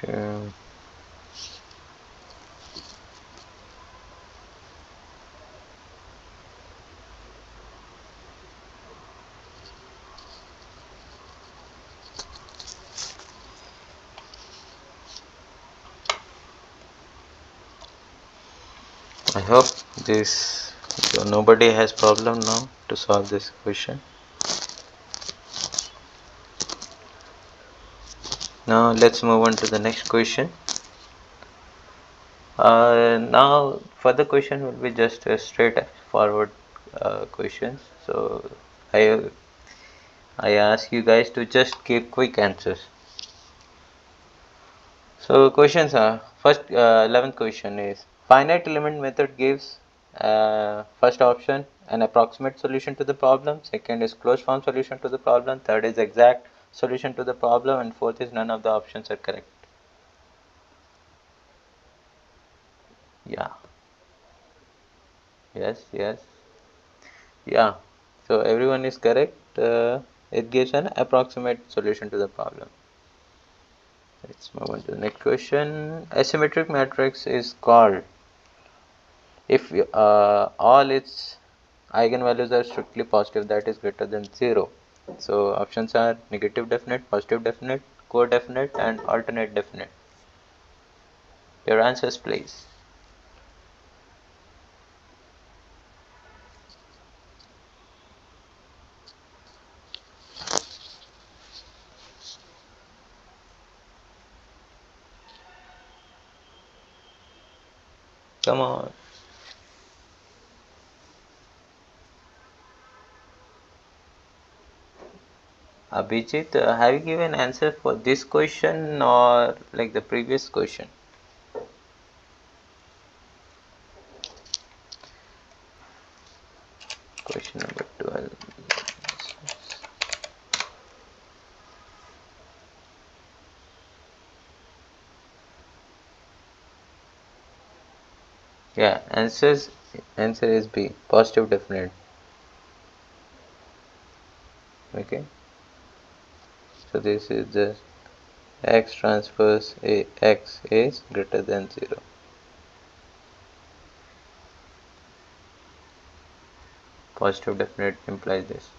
Sure. I hope this, so nobody has problem now to solve this question. Now let's move on to the next question. Now further question will be just a straightforward questions. So I ask you guys to just give quick answers. So questions are, first 11th question is, finite element method gives first option an approximate solution to the problem, second is closed form solution to the problem, third is exact solution to the problem, and fourth is none of the options are correct. Yeah. Yes. Yeah. So everyone is correct. It gives an approximate solution to the problem. Let's move on to the next question. Asymmetric matrix is called. if all its eigenvalues are strictly positive, that is greater than 0. So options are negative definite, positive definite, codefinite and alternate definite. Your answers please. Come on. Abhijit, have you given answer for this question or like the previous question? Question number 12. Yeah, answer is B, positive definite. Okay, so this is the x transpose a x is greater than 0. Positive definite implies this.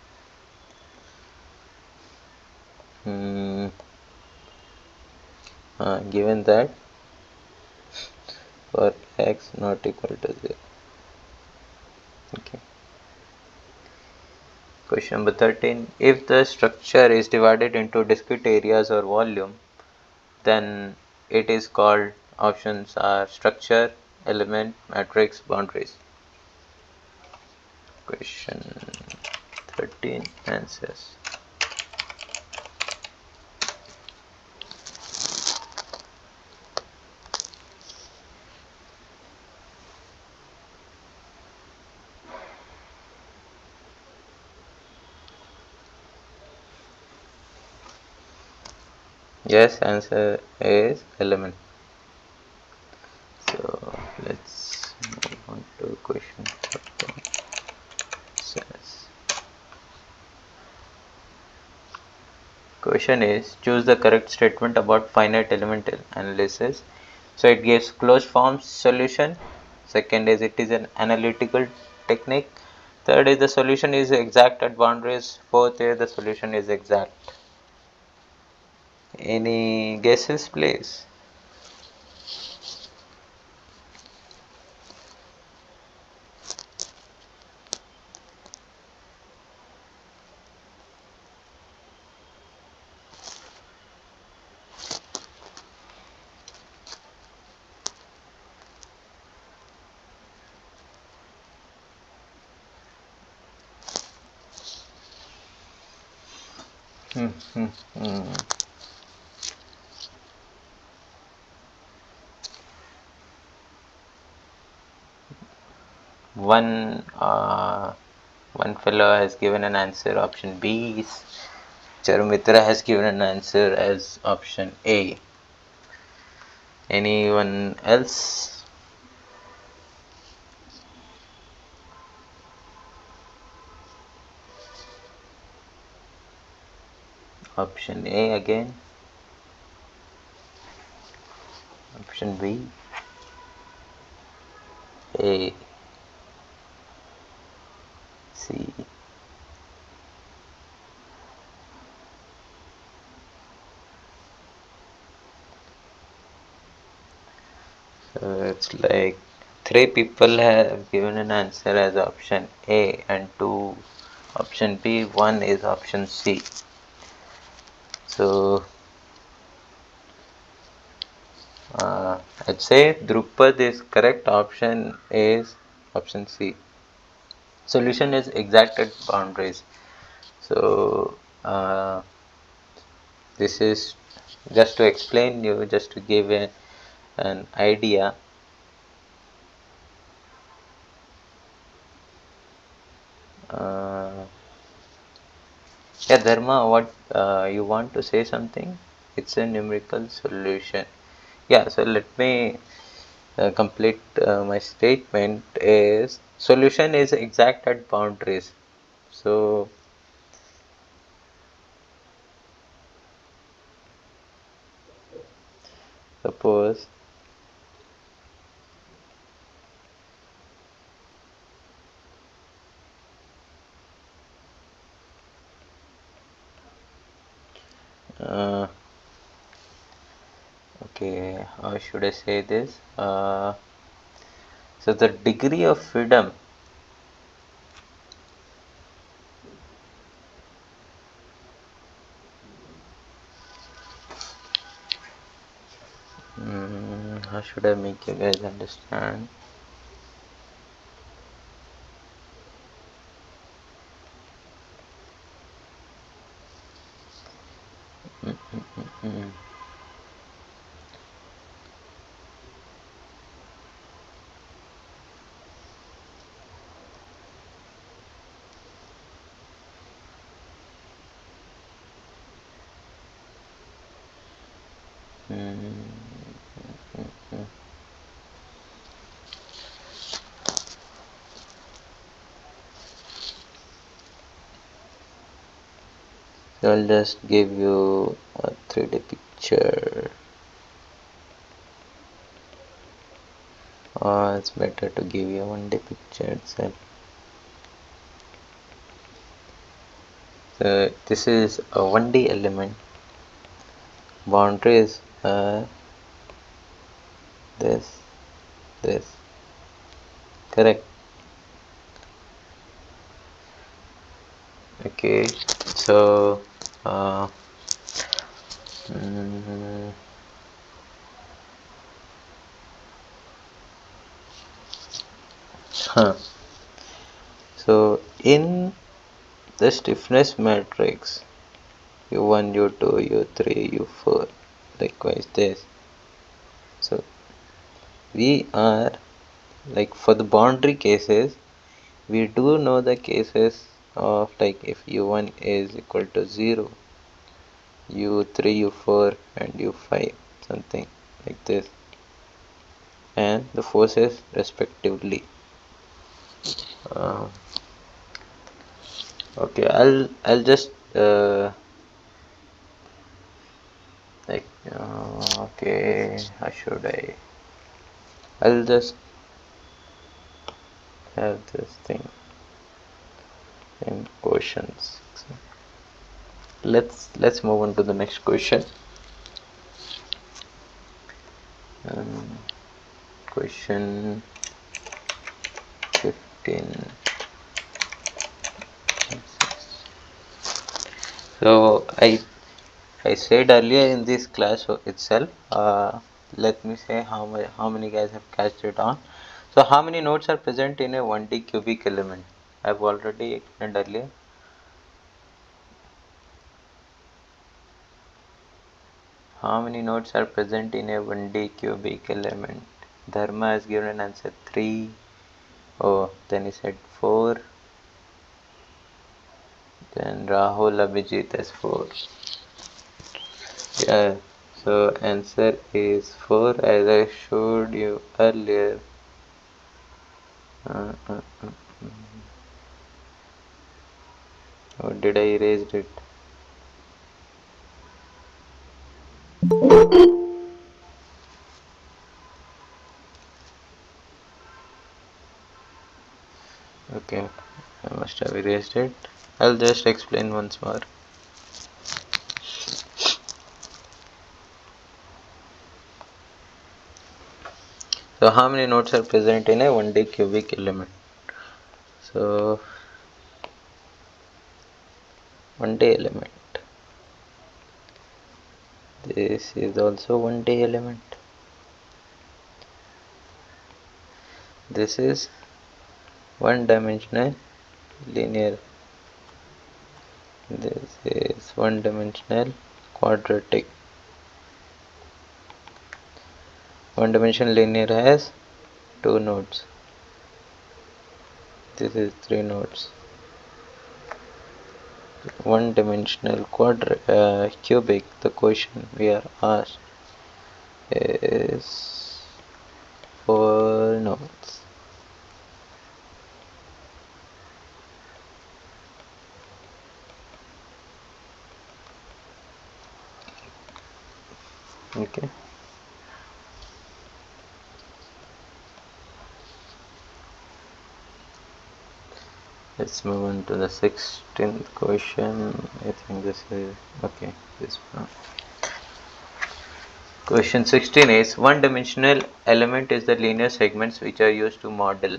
Given that for x not equal to 0. Okay. Question number 13. If the structure is divided into discrete areas or volume, then it is called, options are structure, element, matrix, boundaries. Question 13 answers. Yes, answer is element. So let's move on to question 14. Says, question is, choose the correct statement about finite element analysis. So it gives closed form solution. Second is, it is an analytical technique. Third is, the solution is exact at boundaries. Fourth is, the solution is exact. Any guesses please? One fellow has given an answer option B. Charumitra has given an answer as option A. Anyone else? Option A again. Option B. A. C. So it's like 3 people have given an answer as option A and 2 option B, 1 is option C. So I'd say Drupad is correct. Option A is option C. Solution is exact at boundaries. So this is just to explain you, just to give an idea. Yeah, Dharma, what you want to say something? It's a numerical solution. Yeah, so let me complete my statement. Is solution is exact at boundaries. So suppose Okay, how should I say this? So the degree of freedom how should I make you guys understand? Mm. So I'll just give you a 3D picture. It's better to give you a 1D picture itself. So this is a 1D element. Boundaries are this. Correct. Okay. So mm, huh. So in the stiffness matrix, U1, U2, U3, U4, likewise this. So we are like for the boundary cases, we do know the cases of like if U1 is equal to 0, U3, U4 and U5, something like this, and the forces respectively. Uh, okay, I'll just okay, how should I'll just have this thing in questions. Let's move on to the next question. um, Question 15. So I said earlier in this class itself, let me say how many guys have catched it on. So how many nodes are present in a 1D cubic element? I've already explained earlier. How many nodes are present in a 1D cubic element? Dharma has given an answer 3. Oh, then he said 4. Then Rahul Abhijit has 4. Yeah, so answer is 4 as I showed you earlier. Or did I erase it? Okay, I must have erased it. I'll just explain once more. So how many nodes are present in a 1D cubic element? So 1D element. This is also 1D element. This is one dimensional linear. This is one dimensional quadratic. One dimensional linear has 2 nodes. This is 3 nodes. One dimensional cubic, the question we are asked is 4 nodes. Okay. Let's move on to the 16th question. I think this is okay. This one. Question 16 is one-dimensional element is the linear segments which are used to model.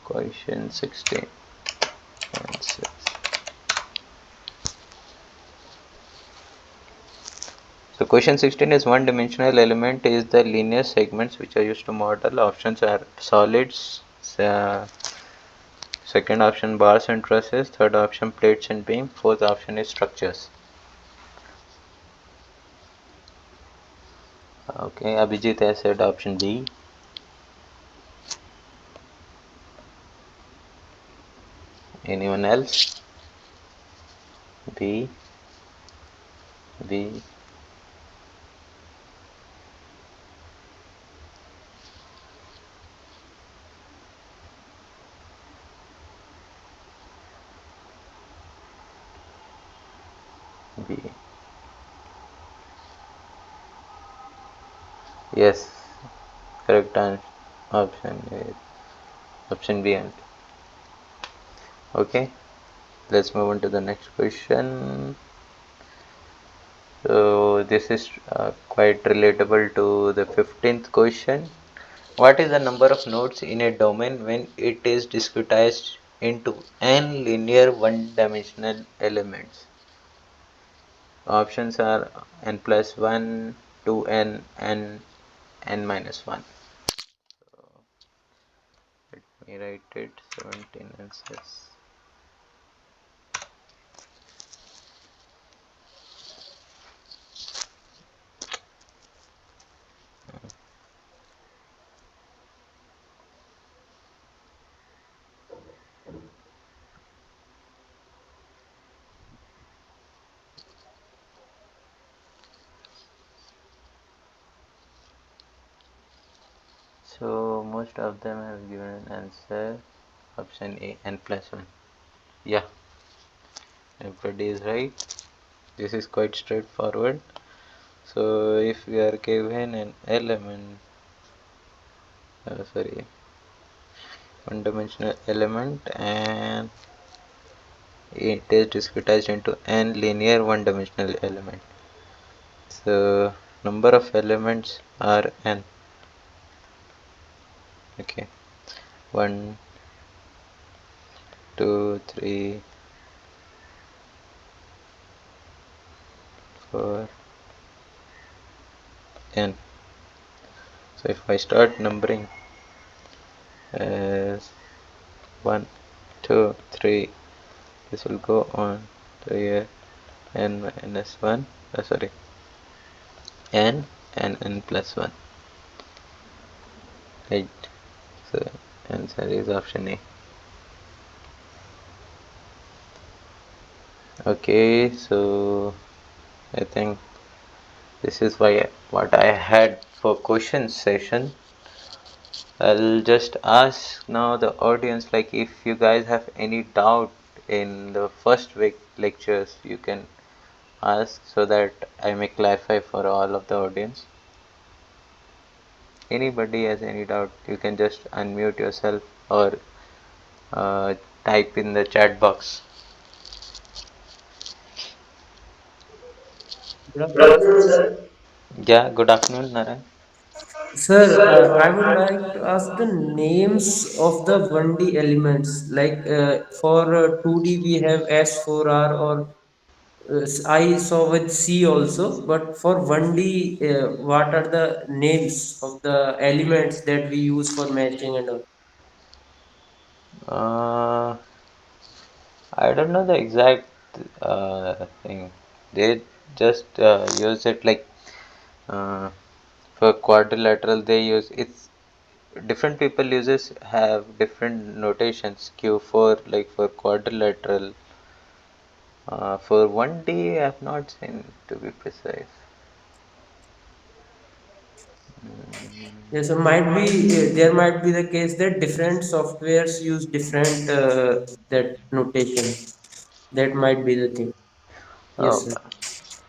Question 16. Answers. So question 16 is one-dimensional element is the linear segments which are used to model. Options are solids, second option bars and trusses, third option plates and beam, fourth option is structures. Okay, Abhijit has said option B. Anyone else? B, B. B. Yes, correct answer. Option is option B. And okay, let's move on to the next question. So this is quite relatable to the 15th question. What is the number of nodes in a domain when it is discretized into n linear one-dimensional elements? Options are n plus 1, 2n, and n minus 1. So let me write it 17 answers. So most of them have given an answer option A n plus 1. Yeah, everybody is right. This is quite straightforward. So if we are given an element, sorry, one dimensional element and it is discretized into n linear one dimensional element. So number of elements are n. Okay, 1, 2, 3, 4, n. So if I start numbering as 1, 2, 3, this will go on to here n minus 1, sorry, n and n plus 1. Right. So answer is option A. Okay, so I think this is why what I had for question session. I'll just ask now the audience, like, if you guys have any doubt in the first week lectures, you can ask so that I may clarify for all of the audience. Anybody has any doubt, you can just unmute yourself or type in the chat box. Good afternoon, sir. Yeah, good afternoon, Narayan. Sir, I would like to ask the names of the 1D elements. Like for 2D, we have S4R or I saw with C also. But for 1D, what are the names of the elements that we use for matching and all? Uh, I don't know the exact thing. They just use it like uh, for quadrilateral. They use it's different people uses have different notations. Q4 like for quadrilateral. For 1D, I have not seen to be precise. Yes, so might be there might be the case that different softwares use different that notation. That might be the thing. Yes, Oh, sir.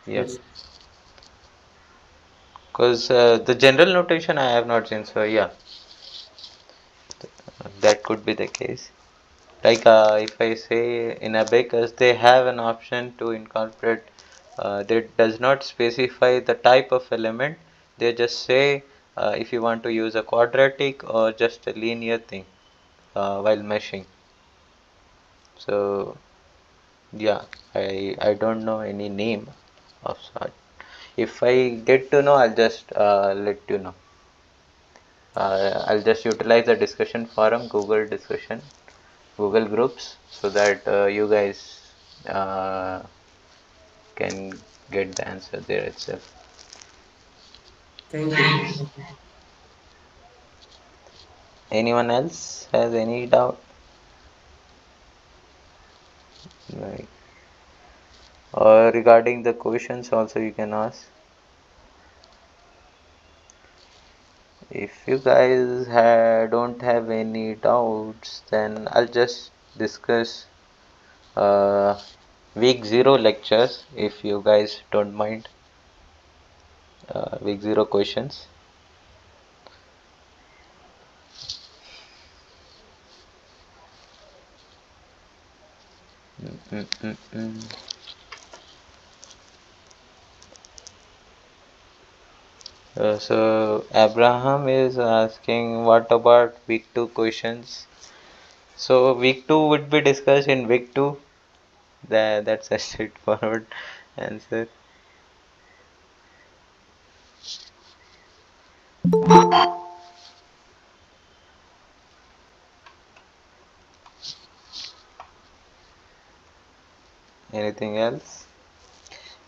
yeah. Yes. Because the general notation I have not seen. So yeah. That could be the case. Like if I say in Abacus, they have an option to incorporate. That does not specify the type of element. They just say if you want to use a quadratic or just a linear thing while meshing. So yeah, I don't know any name of sort. If I get to know, I'll just let you know. I'll just utilize the discussion forum, Google discussion, Google groups, so that you guys can get the answer there itself. Thank you. Anyone else has any doubt? Like, or regarding the questions also you can ask. If you guys don't have any doubts, then I'll just discuss uh, week 0 lectures if you guys don't mind. Week 0 questions. Mm-mm-mm. So Abraham is asking what about week 2 questions? So week 2 would be discussed in week 2. That's a straightforward answer. Anything else?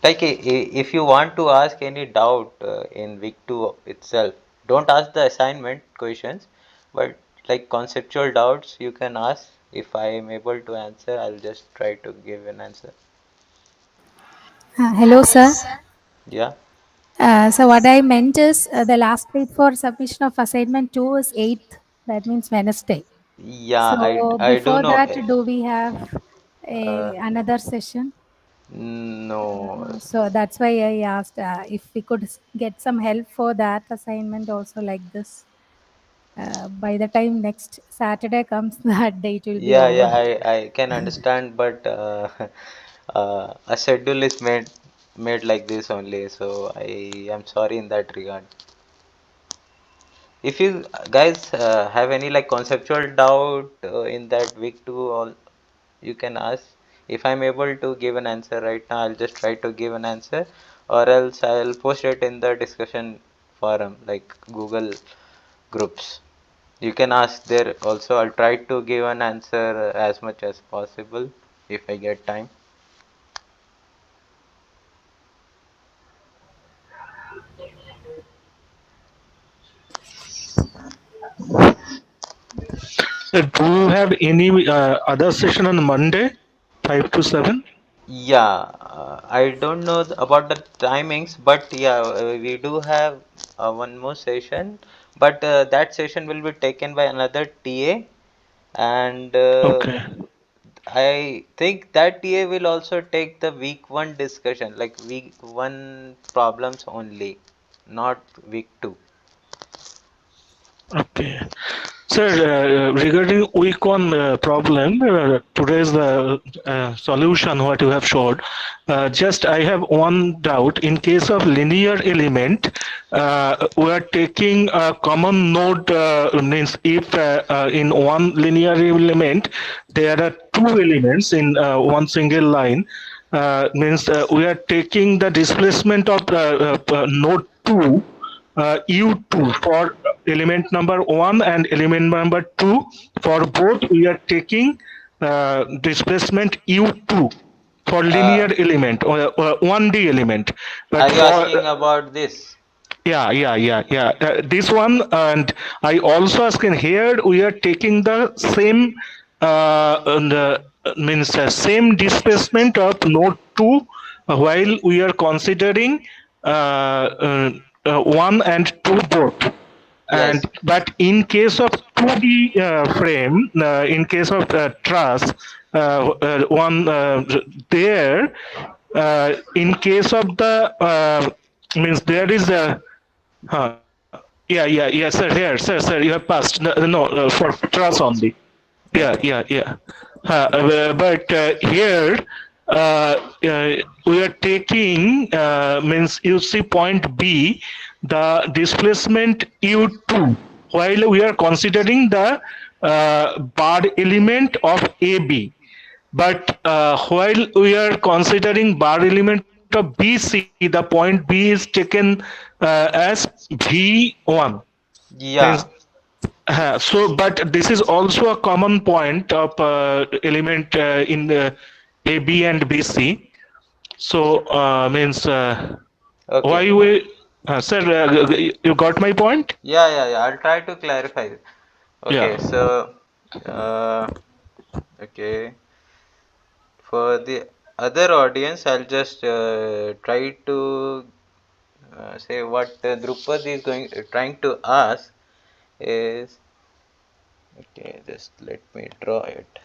Like if you want to ask any doubt in week 2 itself, don't ask the assignment questions, but like conceptual doubts you can ask. If I am able to answer, I'll just try to give an answer. Hello, sir. Yeah. So what I meant is the last date for submission of assignment 2 is 8th. That means Wednesday. Yeah, So I do before know. that, do we have Uh, another session? no. So that's why I asked if we could get some help for that assignment also like this. By the time next Saturday comes, that date will be Yeah, over. I can understand, but a schedule is made like this only, so I am sorry in that regard. If you guys have any like conceptual doubt in that week 2, all you can ask. If I'm able to give an answer right now, I'll just try to give an answer, or else I'll post it in the discussion forum like Google groups. You can ask there also. I'll try to give an answer as much as possible if I get time. Do you have any other session on Monday, 5 to 7? Yeah, I don't know about the timings, but yeah, we do have one more session, but that session will be taken by another TA, and Okay. I think that TA will also take the week 1 discussion, like week 1 problems only, not week 2. Okay. Sir, regarding week one problem, today's solution what you have showed, just I have one doubt. In case of linear element, we are taking a common node, means if in one linear element, there are two elements in one single line, means we are taking the displacement of node 2 U2 for element number 1 and element number 2. For both, we are taking displacement U2 for linear element or 1D element. But Are you for asking about this? yeah. This one, and I also ask in here, we are taking the same means same displacement of node 2 while we are considering 1 and 2 both. Yes. And but in case of 2D frame, in case of truss, one there, in case of the means there is a Yeah, sir. Here, sir, you have passed. No, for truss only. Yeah. But here we are taking means you see point B, the displacement U2, while we are considering the bar element of AB. But while we are considering bar element of BC, the point B is taken as V1. Yeah. Means but this is also a common point of element in AB and BC. So means Okay. why we, sir, you got my point? Yeah. I'll try to clarify it. Okay. Yeah. So, uh, okay. For the other audience, I'll just try to say what Drupad is trying to ask is, okay, just let me draw it.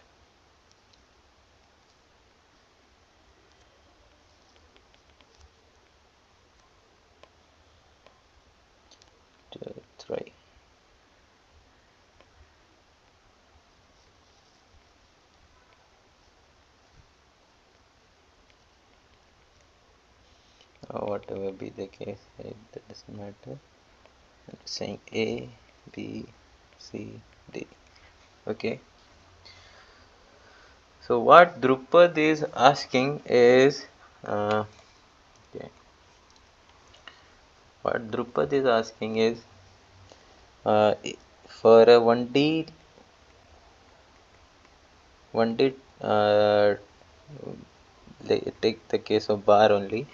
Two, three. Whatever be the case, it doesn't matter. I'm saying A, B, C, D. Okay. So what Drupad is asking is, okay. What Drupad is asking is, uh, for a 1D, take the case of bar only.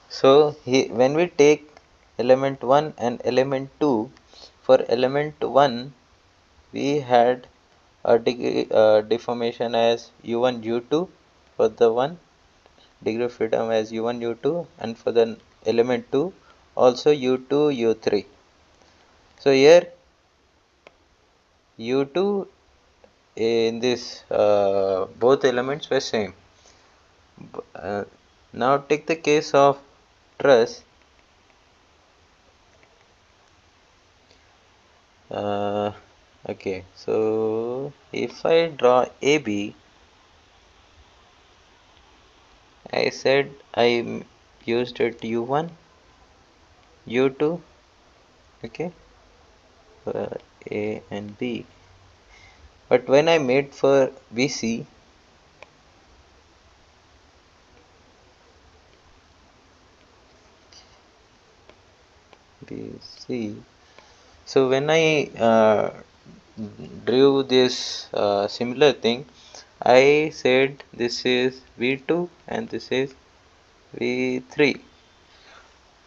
So when we take element 1 and element 2, for element 1 we had a degree deformation as u1 u2 for the one, degree of freedom as u1 u2, and for the element 2 also u2 u3. So here u2 in this both elements were same. Now take the case of truss. Okay, so if I draw AB, I said I used it u1 u2, okay, for A and B. But when I made for BC, so when I drew this similar thing, I said this is V2 and this is V3.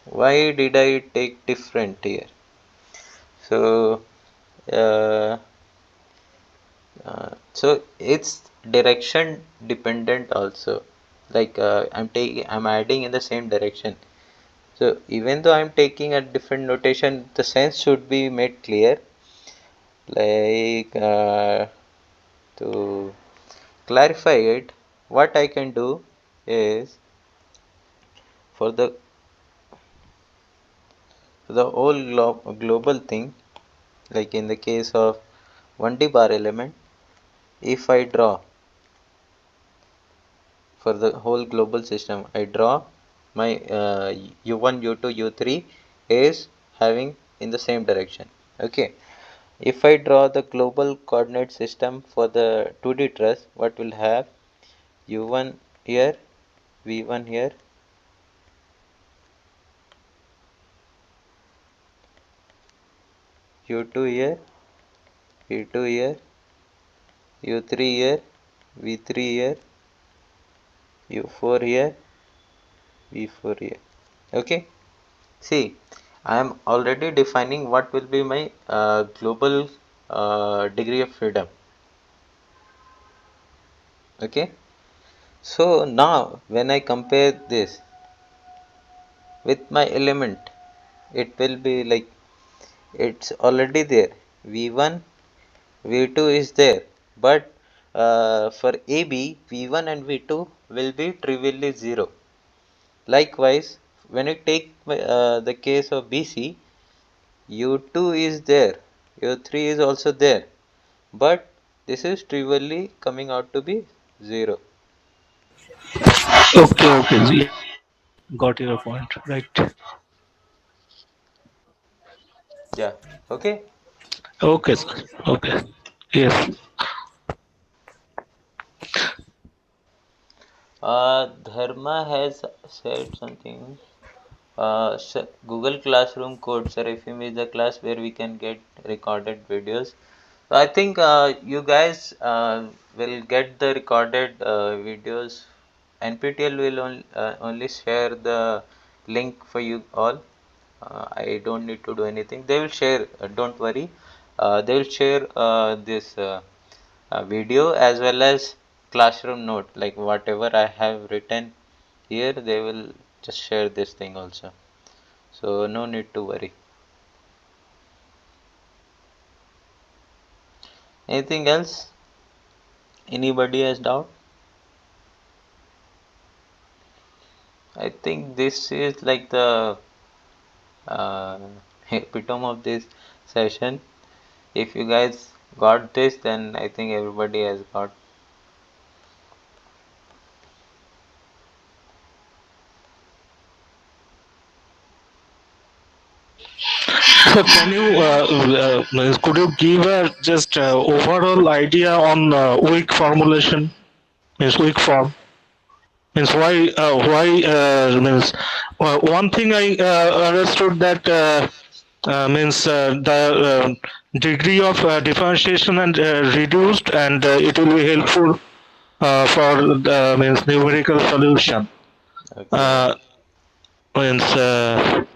Why did I take different here? So uh, so it's direction dependent also, like I'm adding in the same direction. So even though I'm taking a different notation, the sense should be made clear. Like to clarify it, what I can do is for the whole global thing, like in the case of 1D bar element, if I draw for the whole global system, I draw my u1 u2 u3 is having in the same direction. Okay, if I draw the global coordinate system for the 2D truss, what will have u1 here, v1 here, u2 here, v2 here, u3 here, v3 here, u4 here, v4 here. Okay, see, I am already defining what will be my global degree of freedom. Okay, so now when I compare this with my element, it will be like it's already there. V1, V2 is there, but for AB, V1 and V2 will be trivially 0. Likewise, when you take the case of BC, u2 is there, u3 is also there, but this is trivially coming out to be 0. Okay, okay. Yeah, got your point. Right. Yeah, okay. Okay, sir. Okay. Yes. Dharma has said something. Google Classroom code, sir, FM is the class where we can get recorded videos. So I think you guys will get the recorded videos. NPTEL will only share the link for you all. I don't need to do anything. They will share, don't worry. They will share this video as well as classroom note, like whatever I have written here, they will just share this thing also. So no need to worry. Anything else? Anybody has doubt? I think this is like the uh, epitome of this session. If you guys got this, then I think everybody has got. So can you could you give a just overall idea on weak formulation? Means weak form. Means why means one thing I understood that means the degree of differentiation and reduced, and it will be helpful for the means numerical solution. Okay. Means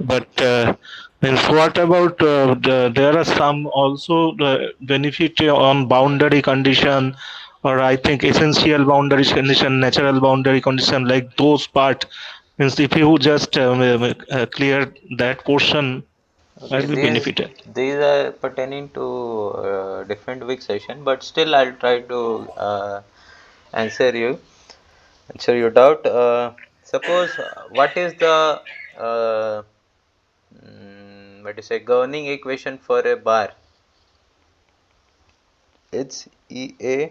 but means what about there are some also benefit on boundary condition, or I think essential boundary condition, natural boundary condition, like those part. Means if you just clear that portion, Okay. I'll be benefited. These are pertaining to different week session, but still I'll try to answer you. Answer your doubt. Suppose what is the what is a governing equation for a bar? It's EA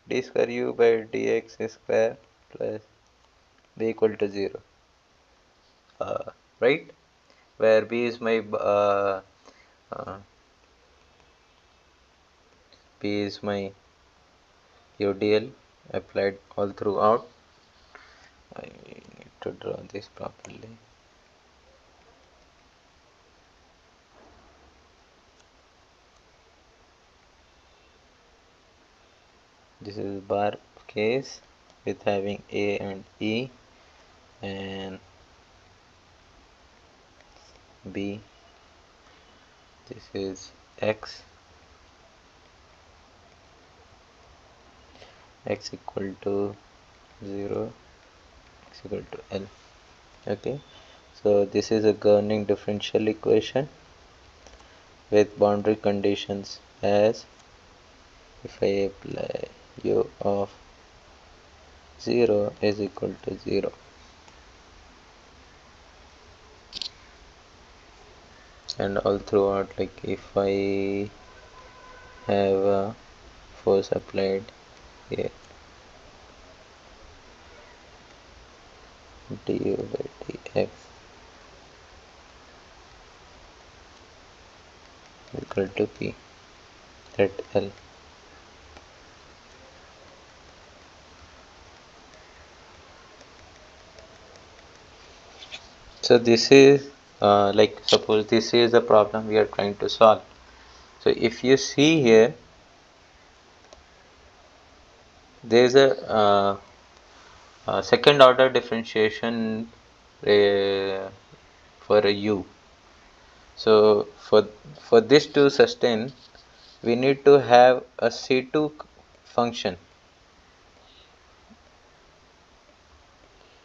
d square u by dx square plus b equal to 0. Right? Where b is my uh, b is my UDL applied all throughout. I need to draw this properly. This is bar case with having A and E and B. This is x equal to 0, x equal to L. Okay, so this is a governing differential equation with boundary conditions as if I apply u of 0 is equal to 0. And all throughout, like if I have a force applied here, du by dx equal to p at L. So this is like suppose this is the problem we are trying to solve. So if you see here, there is a second order differentiation for a u. So for this to sustain, we need to have a C2 function.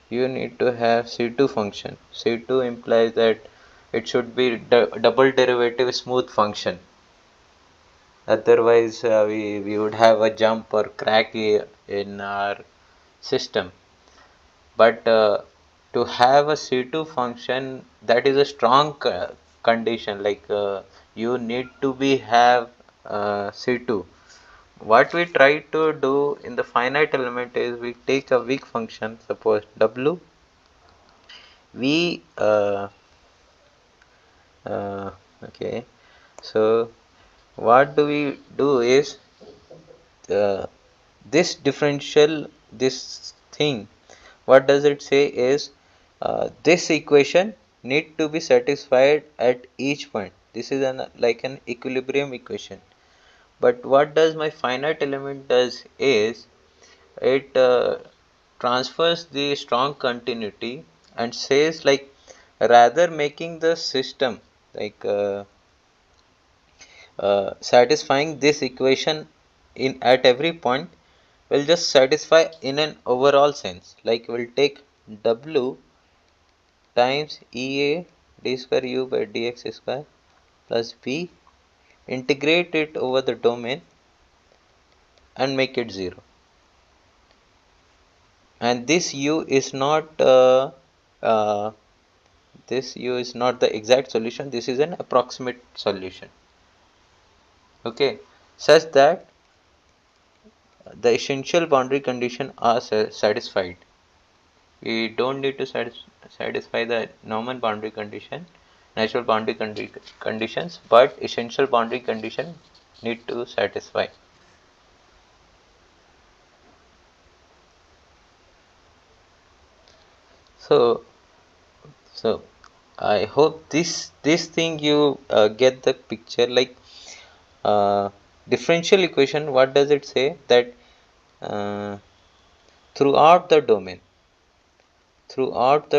You need to have C2 function. C2 implies that it should be double derivative smooth function. Otherwise, we would have a jump or crack in our system. But to have a C2 function, that is a strong condition, like you need to be have C2. What we try to do in the finite element is we take a weak function, suppose W. We okay, so what do we do is this differential, this thing, what does it say is this equation need to be satisfied at each point. This is like an equilibrium equation. But what does my finite element does is it transfers the strong continuity and says, like, rather making the system like satisfying this equation in at every point will just satisfy in an overall sense, like we'll take W times EA d square u by dx square plus B, integrate it over the domain and make it 0. And this u is not this u is not the exact solution, this is an approximate solution, okay, such that the essential boundary condition are satisfied. We don't need to satisfy the normal boundary condition, natural boundary conditions, but essential boundary condition need to satisfy. So I hope this thing you get the picture, like differential equation. What does it say? That throughout the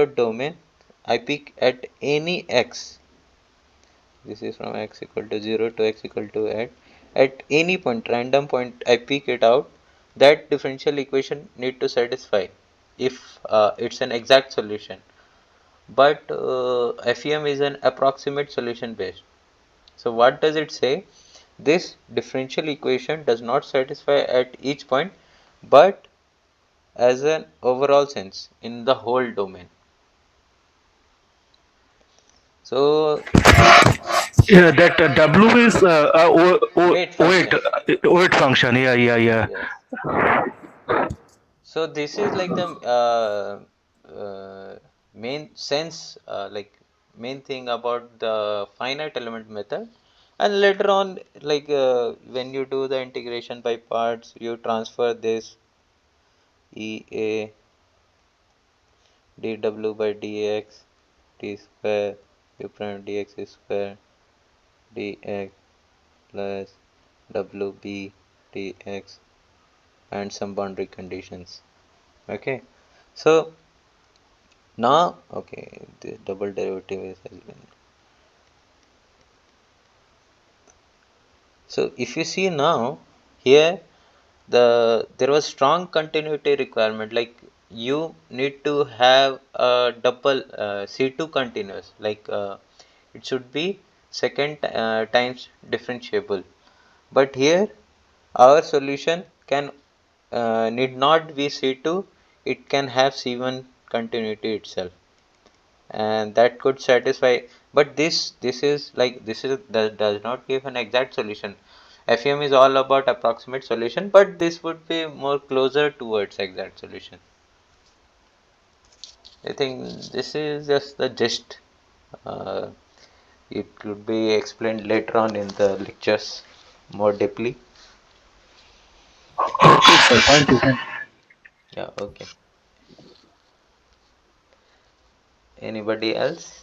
domain, I pick at any x. This is from x equal to 0 to x equal to at any point, random point, I pick it out. That differential equation need to satisfy if it's an exact solution. But FEM is an approximate solution based. So what does it say? This differential equation does not satisfy at each point, but as an overall sense in the whole domain. So Yeah, that W is weight function. weight function. Yeah, yeah, yeah. Yes. So this is like the main sense, like main thing about the finite element method. And later on, like when you do the integration by parts, you transfer this EA dw by dx d square u prime dx square dx plus wb dx and some boundary conditions. Okay, so now okay, the double derivative has been. So if you see now here, there was strong continuity requirement, like you need to have a double C2 continuous, like it should be second times differentiable. But here our solution can need not be C2, it can have C1 continuity itself, and that could satisfy. But this is like does not give an exact solution. FEM is all about approximate solution, but this would be more closer towards exact solution. I think this is just the gist. Uh, it could be explained later on in the lectures more deeply. Okay, sir. Thank you. Yeah, okay. Anybody else?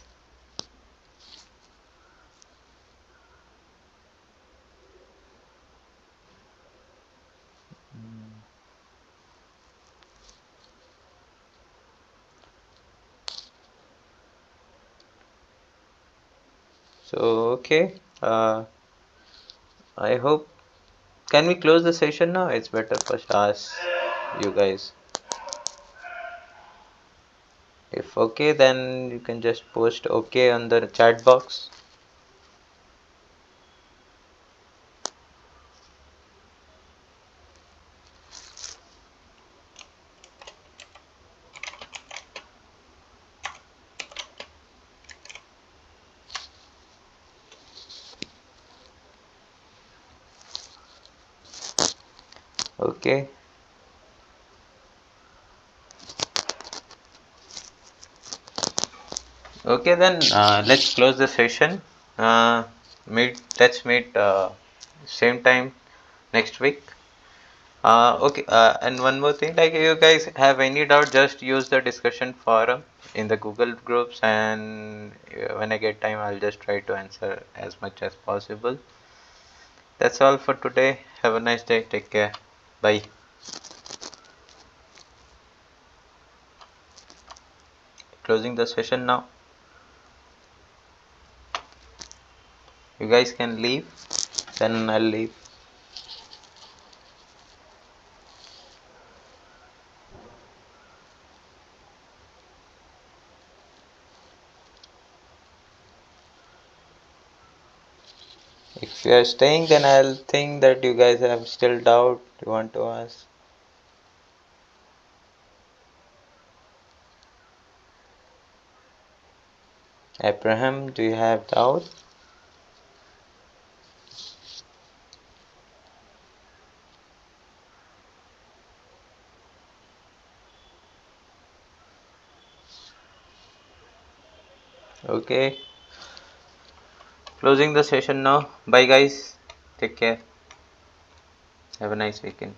So okay, I hope, can we close the session now? It's better first ask you guys. If okay, then you can just post okay on the chat box. Okay. Okay, then let's close the session. Let's meet same time next week. Okay, and one more thing, like, if you guys have any doubt, just use the discussion forum in the Google groups, and when I get time, I'll just try to answer as much as possible. That's all for today. Have a nice day. Take care. Bye. Closing the session now. You guys can leave, then I'll leave. If you are staying, then I'll think that you guys have still doubt you want to ask. Abraham, do you have doubt? Okay. Closing the session now. Bye guys. Take care. Have a nice weekend.